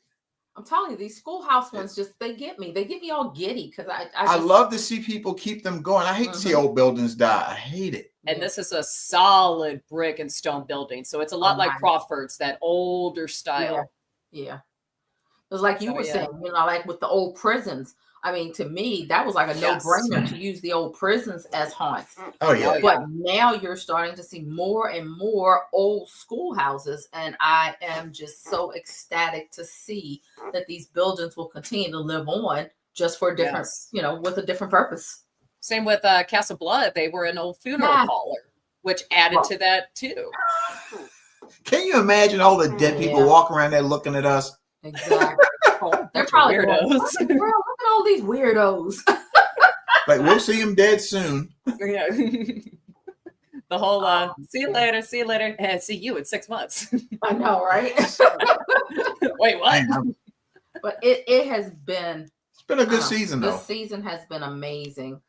I'm telling you, these schoolhouse ones they get me. They get me all giddy because I just, love to see people keep them going. I hate to see old buildings die. I hate it. And this is a solid brick and stone building. So it's a lot like nice. Crawford's, that older style. Yeah. It was like you Oh, were yeah. saying, like with the old prisons. I mean, to me, that was like a Yes. no-brainer to use the old prisons as haunts. Oh yeah. But now you're starting to see more and more old schoolhouses, and I am just so ecstatic to see that these buildings will continue to live on just for a different, Yes. with a different purpose. Same with Castle Blood. They were an old funeral Yeah. parlor, which added to that too. Can you imagine all the dead people Yeah. walking around there looking at us? Exactly. They're probably going, weirdos. "What in the world? Look at all these weirdos." Like, we'll see them dead soon. Yeah. The whole see you later, and see you in 6 months. I know, right? Wait, what? Man, But it has been it's been a good season, though. This season has been amazing.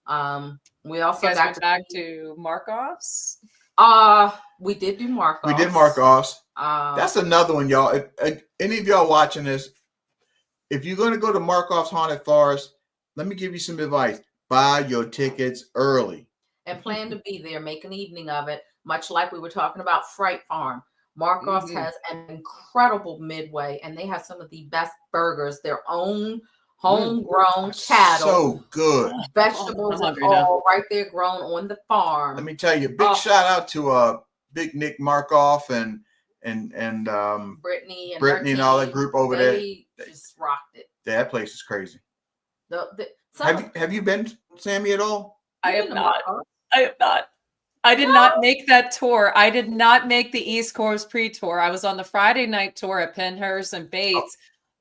We also You guys got went back to Markov's. we did do Markovs. We did Markovs. Uh, That's another one, y'all. If any of y'all watching this, if you're going to go to Markov's Haunted Forest, let me give you some advice. Buy your tickets early. and plan to be there, make an evening of it, much like we were talking about Fright Farm. Markov's Mhm. has an incredible midway, and they have some of the best burgers, their own homegrown cattle, So good. vegetables, I'm and hungry now. all right there grown on the farm. Let me tell you, big shout out to Big Nick Markov and Brittany and Brittany her and all that team, group over there. they just rocked it. That place is crazy. Some Have you been, Sammy, at all? I been have to not. Markov's. I have not. I did not make that tour. I did not make the East Coast pre-tour. I was on the Friday night tour at Penhurst and Bates,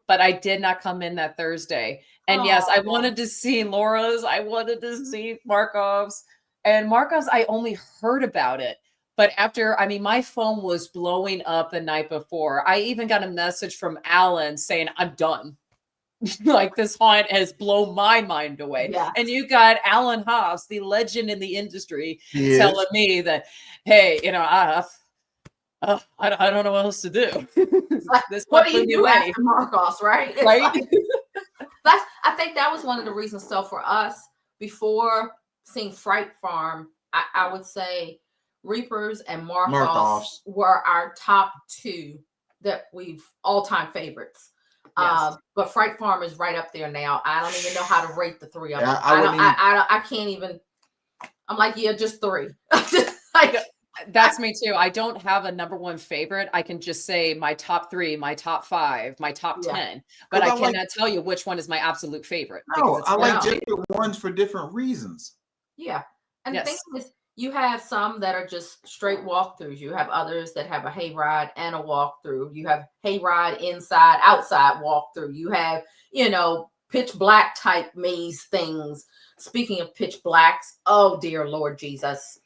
but I did not come in that Thursday. And yes, I wanted to see Laura's. I wanted to see Markov's. And Markov's, I only heard about it. But my phone was blowing up the night before. I even got a message from Alan saying, I'm done. Like, this haunt has blown my mind away. Yeah. And you got Alan Hobbs, the legend in the industry, He is. telling me that, hey, I don't know what else to do. Like, This what one do you blew do me away. after Markov's, right? It's Right? like- I think that was one of the reasons. So for us, before seeing Fright Farm, I would say Reapers and Markov's Markov's. were our top two that we've all-time favorites. Yes. But Fright Farm is right up there now. I don't even know how to rate the three of them. Yeah, I can't even. I'm like, yeah, just three. Like, That's me too. I don't have a number one favorite. I can just say my top 3, my top 5, my top Yeah. 10, but 'Cause I cannot tell you which one is my absolute favorite. No, because it's I like legit. different ones for different reasons. yeah. And the Yes. thing is, you have some that are just straight walkthroughs. You have others that have a hayride and a walkthrough. You have hayride inside, outside walkthrough. You have, pitch black type maze things. Speaking of pitch blacks, oh dear Lord Jesus.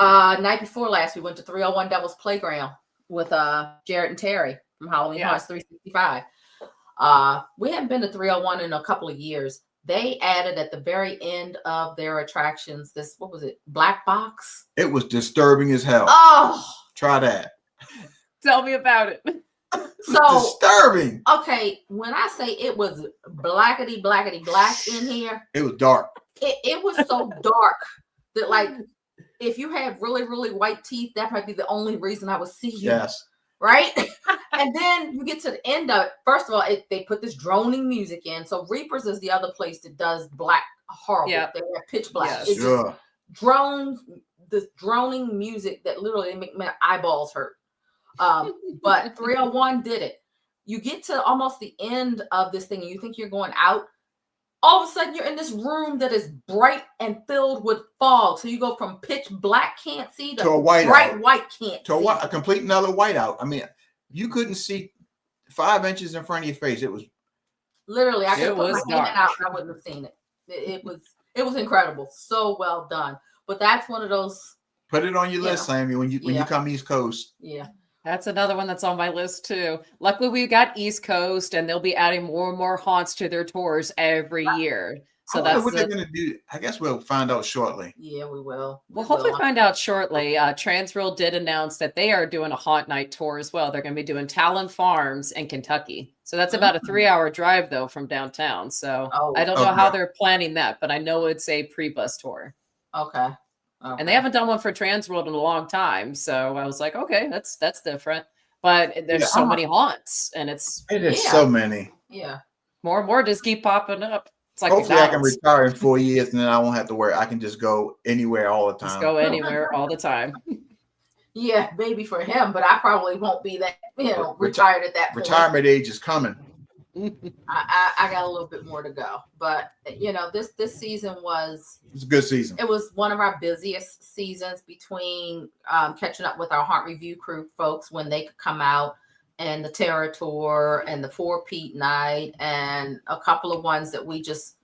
Night before last, we went to 301 Devil's Playground with Jared and Terry from Halloween Yeah. Haunts 365. We haven't been to 301 in a couple of years. They added at the very end of their attractions this, what was it, black box? It was disturbing as hell. Oh, Try that. Tell me about it. so Disturbing. okay, when I say it was blackety black in here, It was dark. it was so dark that, like, if you had really, really white teeth, that might be the only reason I would see you. Yes. Right? And then you get to the end of it. First of all, they put this droning music in. So Reapers is the other place that does black horrible. Yeah. They have pitch black. Yes. It's just Sure. drones, this droning music that literally make my eyeballs hurt. But 301 did it. You get to almost the end of this thing and you think you're going out. All of a sudden, you're in this room that is bright and filled with fog. So you go from pitch black, can't see, To a whiteout. bright white, can't To see. a complete another whiteout. I mean, you couldn't see 5 inches in front of your face. It was Literally, I could It put was my hand dark. out and I wouldn't have seen it. It was incredible. So well done. But that's one of those. Put it on your Yeah. list, Sammy, when you Yeah. come East Coast. Yeah. That's another one that's on my list too. Luckily, we got East Coast, and they'll be adding more and more haunts to their tours every year. I So wonder that's what they're going to do. I guess we'll find out shortly. Yeah, we will. We'll hopefully find out shortly. Transworld did announce that they are doing a haunt night tour as well. They're going to be doing Talon Farms in Kentucky. So that's about a 3-hour drive though from downtown. So Oh, I don't know how okay. they're planning that, but I know it's a pre-bus tour. Okay. And they haven't done one for Transworld in a long time. So I was like, okay, that's different. But there's Yeah, so many haunts, and it's It is Yeah. so many. Yeah. more and more just keep popping up. It's like Hopefully, I can McDonald's. retire in 4 years, and then I won't have to worry. I can just go anywhere all the time. Just go anywhere all the time. Yeah, maybe for him, but I probably won't be that, retired at that point. Retirement age is coming. I got a little bit more to go, but this season It's a good season. it was one of our busiest seasons between catching up with our Haunt Review crew folks when they could come out, and the Terror Tour and the 4-Peat night, and a couple of ones that we just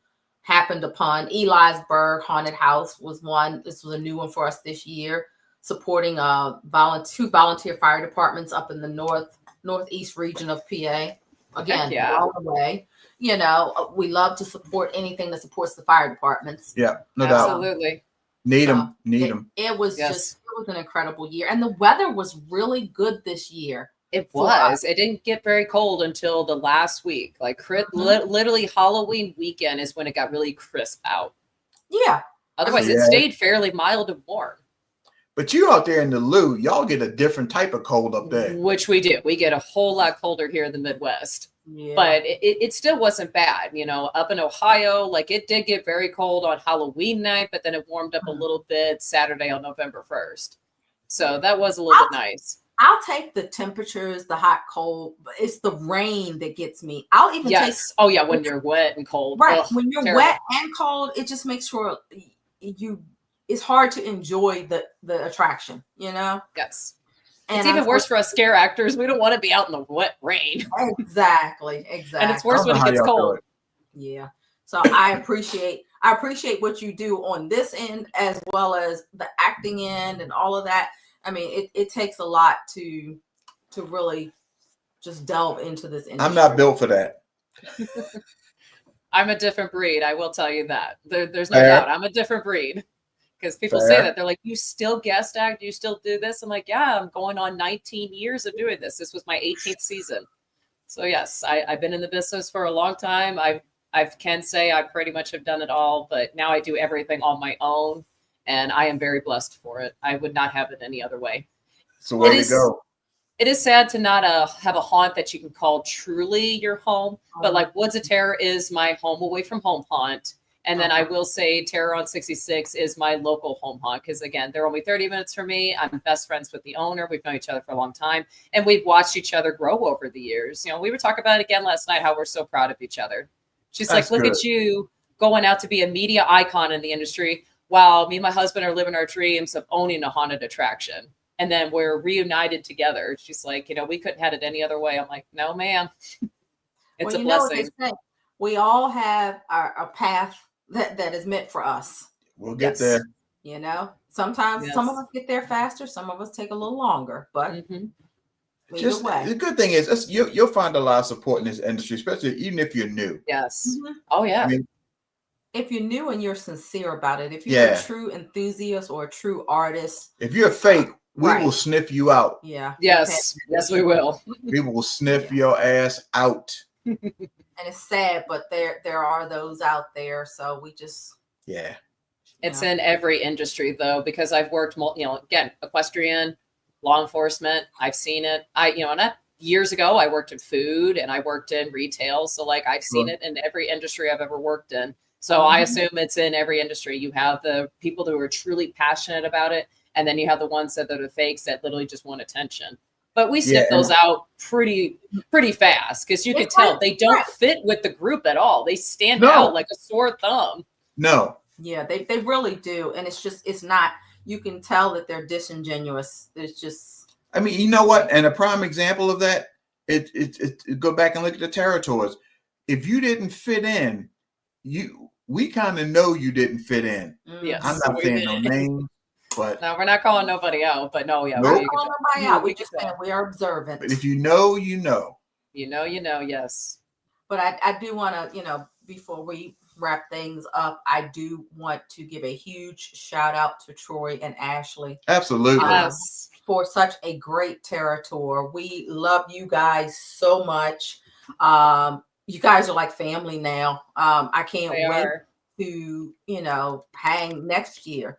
happened upon. Eliasburg Haunted House was one. This was a new one for us this year, supporting two volunteer fire departments up in the northeast region of PA. Again, yeah. all the way. We love to support anything that supports the fire departments. Yeah, no doubt. Absolutely. Need So, them. Need them. It was Yes. it was an incredible year, and the weather was really good this year. It For was. It didn't get very cold until the last week. Like literally Halloween weekend is when it got really crisp out. Yeah, Otherwise, it Yeah. stayed fairly mild and warm, But you out there in the Lou, y'all get a different type of cold up there. which we do. We get a whole lot colder here in the Midwest, yeah. but it still wasn't bad. Up in Ohio, like it did get very cold on Halloween night, but then it warmed up a little bit Saturday on November 1st. So that was a little bit nice. I'll take the temperatures, the hot, cold, but it's the rain that gets me. I'll even take Yes. Oh yeah, when you're wet and cold. right Ugh, when you're terrible. wet and cold. It just makes sure it's hard to enjoy the attraction. Yes. And It's even worse for us scare actors. We don't want to be out in the wet rain. Exactly. And it's worse when it gets cold. Yeah. So I appreciate what you do on this end as well as the acting end and all of that. I mean, it takes a lot to really just delve into this industry. I'm not built for that. I'm a different breed. I will tell you that. There's no Fair. doubt. I'm a different breed. Because people say Fair. that. They're like, you still guest act? You still do this? I'm like, yeah, I'm going on 19 years of doing this. This was my 18th season. So yes, I've been in the business for a long time. I can say I pretty much have done it all, but now I do everything on my own. And I am very blessed for it. I would not have it any other way. It's the way It to is- go. It is sad to not have a haunt that you can call truly your home, but like Woods of Terror is my home away from home haunt. And then I will say Terror on 66 is my local home haunt because, again, they're only 30 minutes from me. I'm best friends with the owner. We've known each other for a long time, and we've watched each other grow over the years. We were talking about it again last night, how we're so proud of each other. She's That's like, look good. at you going out to be a media icon in the industry while me and my husband are living our dreams of owning a haunted attraction. And then we're reunited together. She's like, we couldn't have it any other way. I'm like, no, ma'am. It's a What blessing. they say. We all have a path that is meant for us. We'll get Yes. there. Sometimes some of Yes. us get there faster, some of us take a little longer, but Mhm. either Just the way. good thing is you'll find a lot of support in this industry, especially even if you're new. Yes. Mhm. Oh, yeah. I mean, If you're new and you're sincere about it, if you're Yeah. a true enthuthist or a true artist, if you're fake, we Right. will sniff you out. yeah. Yes. Yes, we will. We will sniff your ass out. And it's sad, but there are those out there. So we just Yeah. It's in every industry, though, because I've worked, again, equestrian, law enforcement. I've seen it. Years ago, I worked in food and I worked in retail. So, like, I've seen it in every industry I've ever worked in. So I Mhm. assume it's in every industry. You have the people who are truly passionate about it, and then you have the ones that are the fakes that literally just want attention. But we sniff Yeah. those out pretty fast because you can It's tell like- they don't right. fit with the group at all. They stand No. out like a sore thumb. No. yeah, they really do. And it's not, you can tell that they're disingenuous. It's just I mean, you know what? And a prime example of that, it go back and look at the Terror Tours. if you didn't fit in, we kind of know you didn't fit in. Yes. I'm not saying no names, but No, we're not calling nobody out. But no, yeah, Nope. We're not calling nobody out. we We're just saying we are observant. but if you know, you know. you know, yes. But I do want to, before we wrap things up, I do want to give a huge shout out to Troy and Ashley. Absolutely. Yes. For such a great terror tour. We love you guys so much. You guys are like family now. I can't They wait are. to, hang next year.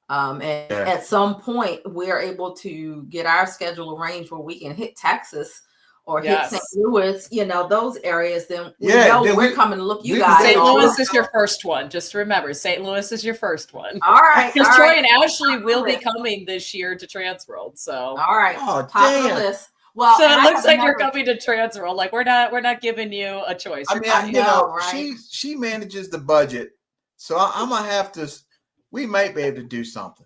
And at some point we're able to get our schedule arranged where we can hit Texas or Yes. hit St. Louis, those areas, then we Yeah, know then we're we- coming to look you we- guys. St. all Louis up. is your first one. Just remember, St. Louis is your first one. All right. Because all Troy right. and Ashley will be coming this year to Transworld. So, All right. Oh, Top of damn. the list. Well, so and it I looks have like you're never- coming to Transworld. Like we're not giving you a choice. I You're mean, coming. you know, right? she manages the budget, so I'm gonna have to. We might be able to do something.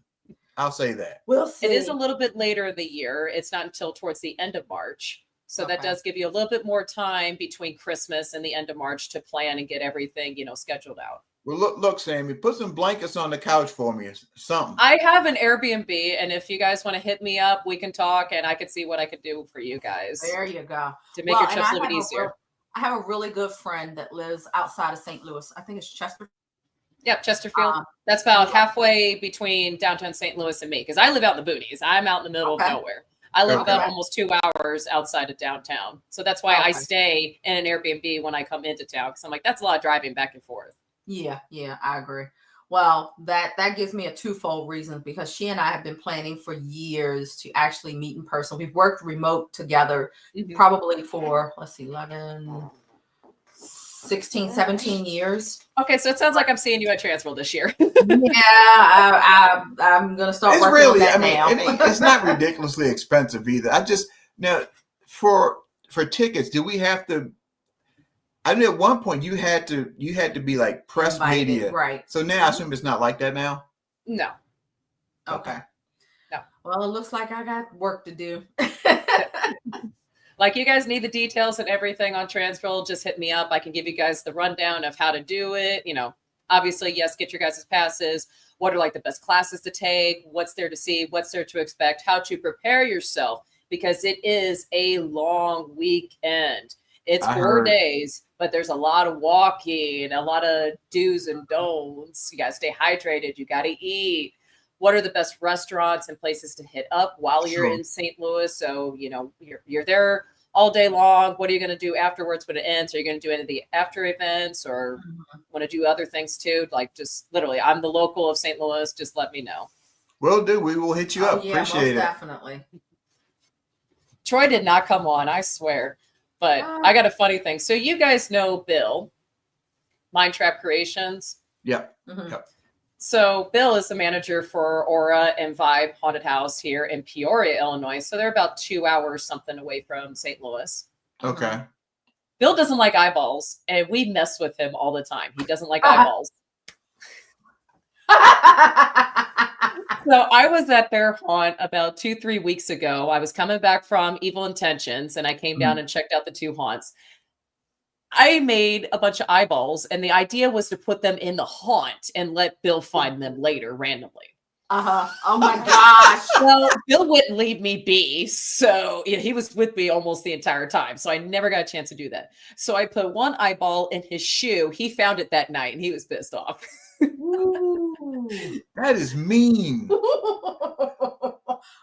I'll say that. We'll see. It is a little bit later in the year. It's not until towards the end of March. So that Okay. does give you a little bit more time between Christmas and the end of March to plan and get everything, scheduled out. Well, look, Sammy, put some blankets on the couch for me or something. I have an Airbnb, and if you guys want to hit me up, we can talk, and I can see what I could do for you guys There you go. to make Well, your and trips a I little bit have easier. I have a really good friend that lives outside of St. Louis. I think it's Chester. Yep, Chesterfield. Um, That's about yeah. halfway between downtown St. Louis and me, because I live out in the boonies. I'm out in the middle Okay. of nowhere. I live Okay. about almost 2 hours outside of downtown. So that's why I Okay. stay in an Airbnb when I come into town, because I'm like, that's a lot of driving back and forth. Yeah, I agree. Well, that gives me a twofold reason because she and I have been planning for years to actually meet in person. We've worked remote together Mhm. probably for 11, 16, 17 years. Okay, so it sounds like I'm seeing you at Transworld this year. Yeah, I'm gonna start It's working really, on that now. it's not ridiculously expensive either. I just now for tickets, do we have to? I knew at one point you had to be like press Invited, media, right? So now I assume it's not like that now. No. Okay. No. Well, it looks like I got work to do. Like you guys need the details and everything on Transworld, just hit me up. I can give you guys the rundown of how to do it. Obviously, yes, get your guys' passes. What are like the best classes to take? What's there to see? What's there to expect? How to prepare yourself, because it is a long weekend. It's I 4 heard. days, but there's a lot of walking, a lot of do's and don'ts. You got to stay hydrated. You got to eat. What are the best restaurants and places to hit up while you're Sure. in St. Louis? So, you're there all day long. What are you going to do afterwards when it ends? Are you going to do any of the after events or want to do other things too? Like just literally, I'm the local of St. Louis. Just let me know. Will do. We will hit you up. Yeah, Appreciate most it. definitely. Troy did not come on, I swear. But I got a funny thing. So you guys know Bill, Mind Trap Creations. Yep. Mhm. Yep. So Bill is the manager for Aura and Vibe Haunted House here in Peoria, Illinois. So they're about 2 hours something away from St. Louis. Okay. Bill doesn't like eyeballs, and we mess with him all the time. He doesn't like eyeballs. So I was at their haunt about 2-3 weeks ago. I was coming back from Evil Intentions, and I came down and checked out the 2 haunts. I made a bunch of eyeballs, and the idea was to put them in the haunt and let Bill find them later randomly. Oh my gosh. Well, Bill wouldn't leave me be. So he was with me almost the entire time. So I never got a chance to do that. So I put one eyeball in his shoe. He found it that night and he was pissed off. Ooh. That is mean.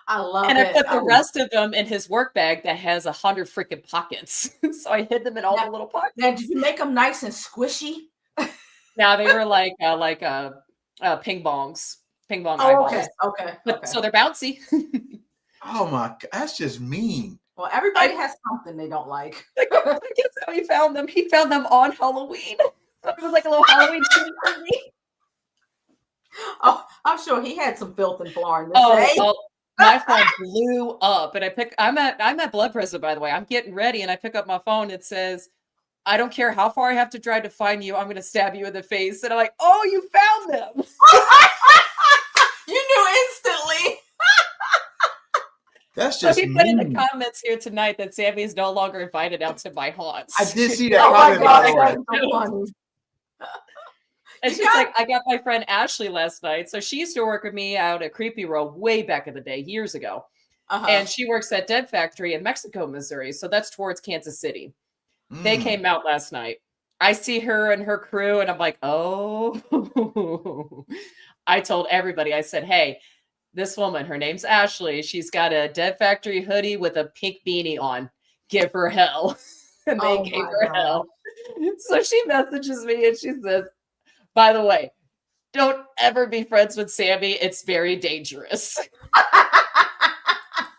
I love And it. I put the rest of them in his work bag that has 100 freaking pockets. So I hid them in all the little pockets. Now, did you make them nice and squishy? Now they were like ping bongs. Ping pong Oh, eyeballs. okay. But, so they're bouncy. Oh my God, that's just mean. Well, everybody has something they don't like. I guess how he found them. He found them on Halloween. So it was like a little Halloween treat for me. Oh, I'm sure he had some filth and flarn to Oh, say. well, my phone blew up, and I'm at Blood Prison, by the way. I'm getting ready, and I pick up my phone. It says, "I don't care how far I have to drive to find you. I'm going to stab you in the face." And I'm like, "Oh, you found them!" You knew instantly. That's So just he put in the mean. comments here tonight that Sammy is no longer invited out to my haunts. I did see that Oh my comment, by the God, way. that's so funny. And You she's got- like, I got my friend Ashley last night. So she used to work with me out at Creepy Row way back in the day, years ago. Uh-huh. And she works at Dead Factory in Mexico, Missouri. So that's towards Kansas City. They Mm. came out last night. I see her and her crew, and I'm like, oh. I told everybody, I said, hey, this woman, her name's Ashley. She's got a Dead Factory hoodie with a pink beanie on. Give her hell. And they Oh gave my her God. hell. So she messages me and she says, by the way, don't ever be friends with Sammy. It's very dangerous.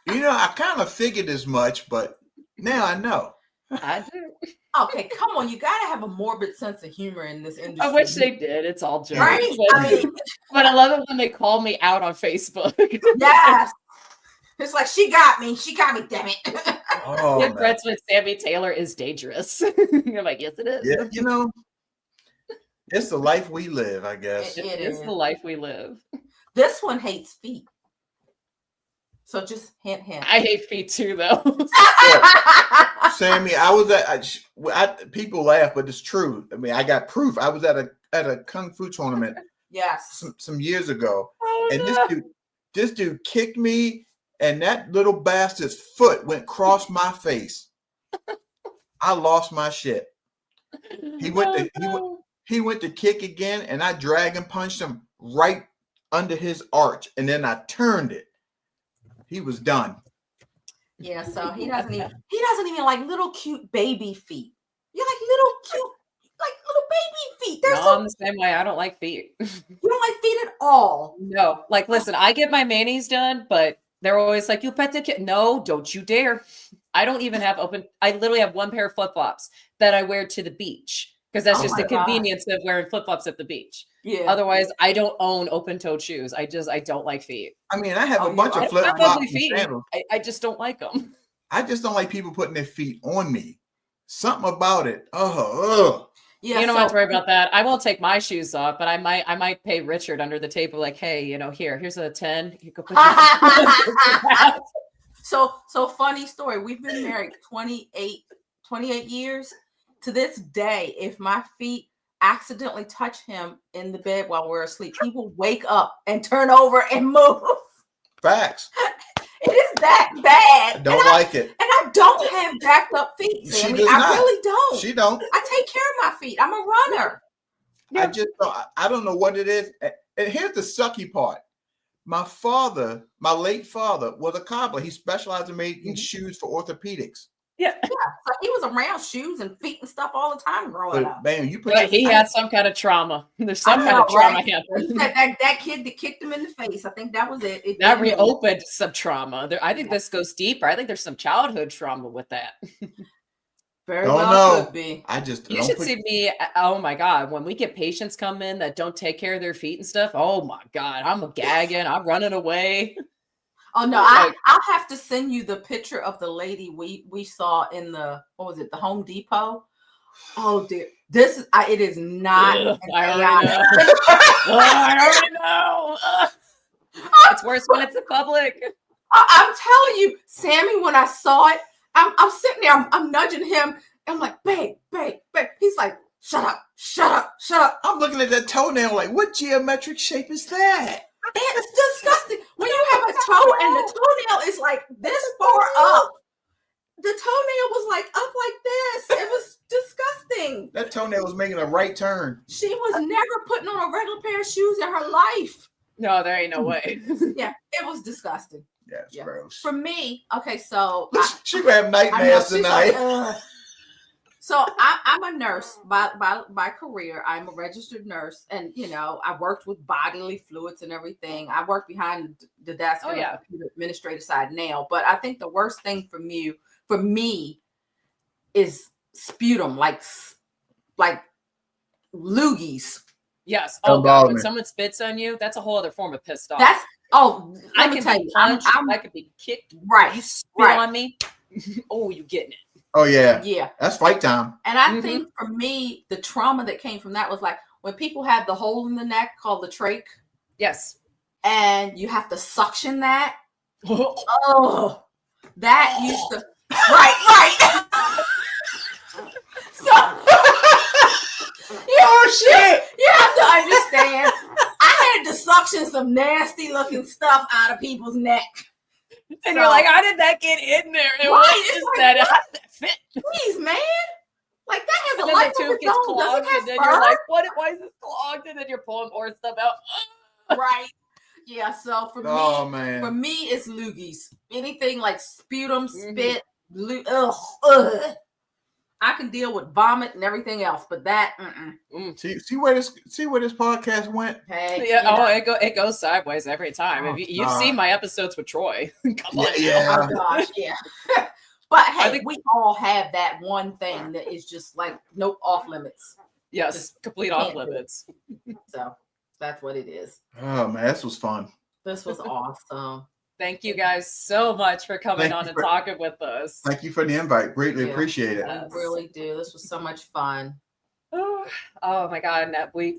You know, I kind of figured as much, but now I know. I do. Okay, come on. You got to have a morbid sense of humor in this industry. I wish they did. It's all jokes. Right? But, I mean, but I love it when they call me out on Facebook. yes. It's like, she got me. She got me, damn it. Oh, Being man. friends with Sammy Taylor is dangerous. I'm like, yes, it is. Yeah, you know, it's the life we live, I guess. It It is is. the life we live. This one hates feet. So just hint, hint. I hate feet too, though. Sammy, people laugh, but it's true. I mean, I got proof. I was at a kung fu tournament Yes. Oh, some years ago, and this dude kicked me, and that little bastard's foot went across my face. I lost my shit. He went to kick again, and I drag and punched him right under his arch, and then I turned it. He was done. Yeah, so he doesn't even like little cute baby feet. You like little cute, like little baby feet. They're No, so I'm the same way. I don't like feet. you don't like feet at all. No, like, listen, I get my manis done, but they're always like, you pet the kid. No, don't you dare. I don't even have I literally have one pair of flip flops that I wear to the beach because that's Oh just my the God. convenience of wearing flip flops at the beach. Yeah. Otherwise, I don't own open toed shoes. I don't like feet. I mean, I have Oh, a bunch you of I flip don't have flops ugly and feet. sandals. I just don't like them. I just don't like people putting their feet on me. Something about it. Oh, Yeah, You don't so, have to worry about that. I won't take my shoes off, but I might pay Richard under the table, like, hey, here's a 10. You could put your so funny story. We've been married 28 years. To this day, if my feet accidentally touch him in the bed while we're asleep, he will wake up and turn over and move. facts. It is that bad. I don't like it. And I don't have backed up feet, She Sammy. does I not. really don't. She don't. I take care of my feet. I'm a runner. I just don't. I don't know what it is. And here's the sucky part. My late father, was a cobbler. He specialized in making shoes for orthopedics. Yeah. So he was around shoes and feet and stuff all the time growing But up. man, you put But your he feet- had some kind of trauma. There's some I kind know, of trauma right? happening. That kid that kicked him in the face. I think that was it. That reopened some trauma. I think this goes deeper. I think there's some childhood trauma with that. Very Don't well know. could be. I just You don't should put- see me. Oh my God. When we get patients come in that don't take care of their feet and stuff, oh my God, I'm gagging. I'm running away. Oh no, Like- I'll have to send you the picture of the lady we saw in the the Home Depot. Oh dear, it is not. Ugh, an I already AI. know. I already know. Ugh. It's worse when it's in public. I'm telling you, Sammy. When I saw it, I'm sitting there. I'm nudging him. I'm like, babe. He's like, shut up. I'm looking at that toenail like, what geometric shape is that? It's disgusting. When you have a toe and the toenail is like this far up, the toenail was like up like this. It was disgusting. That toenail was making a right turn. She was never putting on a regular pair of shoes in her life. No, there ain't no way. Yeah, it was disgusting. Yeah, it's Yeah. gross. For me, okay, so She gonna have I know, nightmares she's tonight. like, ugh. So I'm a nurse by career. I'm a registered nurse, and I worked with bodily fluids and everything. I work behind the desk on the computer administrative side now. But I think the worst thing for me is sputum, like loogies. Yes. Don't Oh God, bother when me. someone spits on you, that's a whole other form of pissed off. That's I let me can tell be you, punched. I'm I could be kicked. right. You spit right. on me. Oh, you getting it? Oh yeah, Yeah. that's fight time. And I Mhm. think for me, the trauma that came from that was like when people have the hole in the neck called the trach, Yes. and you have to suction that. Oh, Oh, That used to right. So Oh shit! you have to understand. I had to suction some nasty looking stuff out of people's neck. And So- you're like, how did that get in there? And Right, what it's is like, that? what? How did that fit? Please, man. Like that has And a then life the of tube its gets own. Does clogged, it have and then fur? you're like, what? Why is this clogged? And then you're pulling more stuff out. Right. Yeah. So for Oh me, man. it's loogies. Anything like sputum, Mhm. spit, ugh. I can deal with vomit and everything else, but that, See where this podcast went? hey, Yeah. you know, Oh, it goes sideways every time. Oh, If you've God. seen my episodes with Troy, come on. Yeah. oh my gosh, yeah. But hey, think- we all have that one thing that is just like nope, off limits. Yes, complete Can't off do it. limits. So that's what it is. Oh man, this was fun. This was awesome. Thank you guys so much for coming Thank on you and for- talking with us. Thank you for the invite. Greatly Yeah. appreciate it. Yes. We really do. This was so much fun. Oh my God. And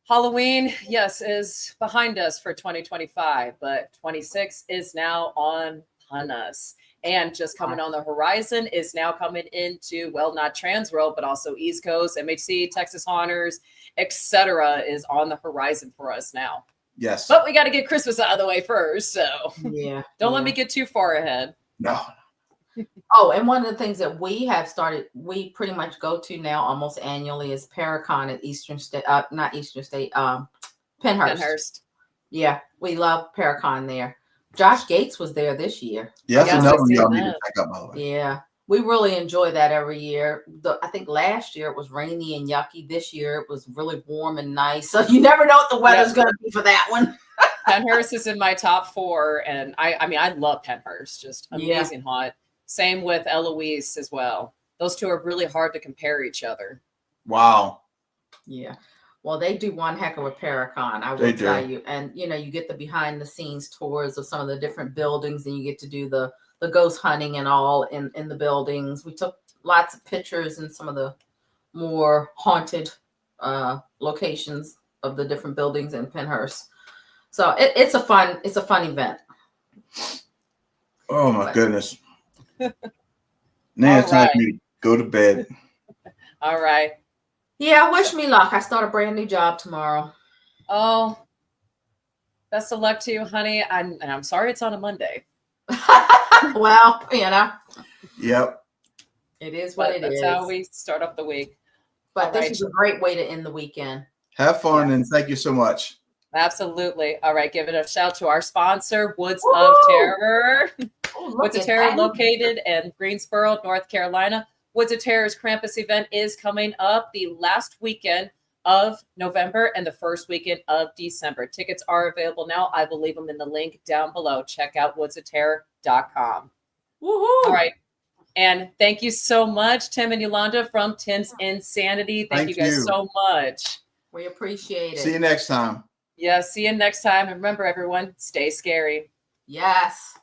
Halloween, yes, is behind us for 2025, but 26 is now on us. And just coming on the horizon is now coming into, well, not Trans World, but also East Coast, MHC, Texas Honors, etc. is on the horizon for us now. Yes. But we got to get Christmas out of the way first. So Yeah. don't let yeah. me get too far ahead. No. Oh, and one of the things that we have started, we pretty much go to now almost annually is Paracon at Eastern State, not Eastern State, Pennhurst. Pennhurst. Yeah, we love Paracon there. Josh Gates was there this year. Yeah, that's Yes, another I've one seen y'all need to that. check out, by the way. Yeah, we really enjoy that every year. I think last year it was rainy and yucky. This year it was really warm and nice. So you never know what the weather's going to be for that one. Pennhurst is in my top 4, and I mean I love Pennhurst, just Yeah. amazing hot. Same with Eloise as well. Those two are really hard to compare each other. Wow. Yeah. Well, they do one heck of a Paracon, I will They do. tell you. And you get the behind the scenes tours of some of the different buildings, and you get to do the ghost hunting and all in the buildings. We took lots of pictures in some of the more haunted locations of the different buildings in Pennhurst. So it's a fun event. Oh my But- goodness. Now it's time All right. for me to go to bed. All right. Yeah, wish me luck. I start a brand new job tomorrow. Oh, best of luck to you, honey. And I'm sorry it's on a Monday, Well, Yep. it is what but it that's is. how we start off the week. But All this right. is a great way to end the weekend. Have fun and thank you so much. Absolutely. All right. Give it a shout to our sponsor, Woods of Woo! Terror. Oh, look Woods of at Terror, that. located in Greensboro, North Carolina. Woods of Terror's Krampus event is coming up the last weekend of November and the first weekend of December. Tickets are available now. I will leave them in the link down below. Check out woodsofterror.com. Woohoo! All right. And thank you so much, Tim and Yolanda from Tim's Insanity. Thank you guys you. so much. We appreciate it. See you next time. Yeah, see you next time. And remember, everyone, stay scary. Yes.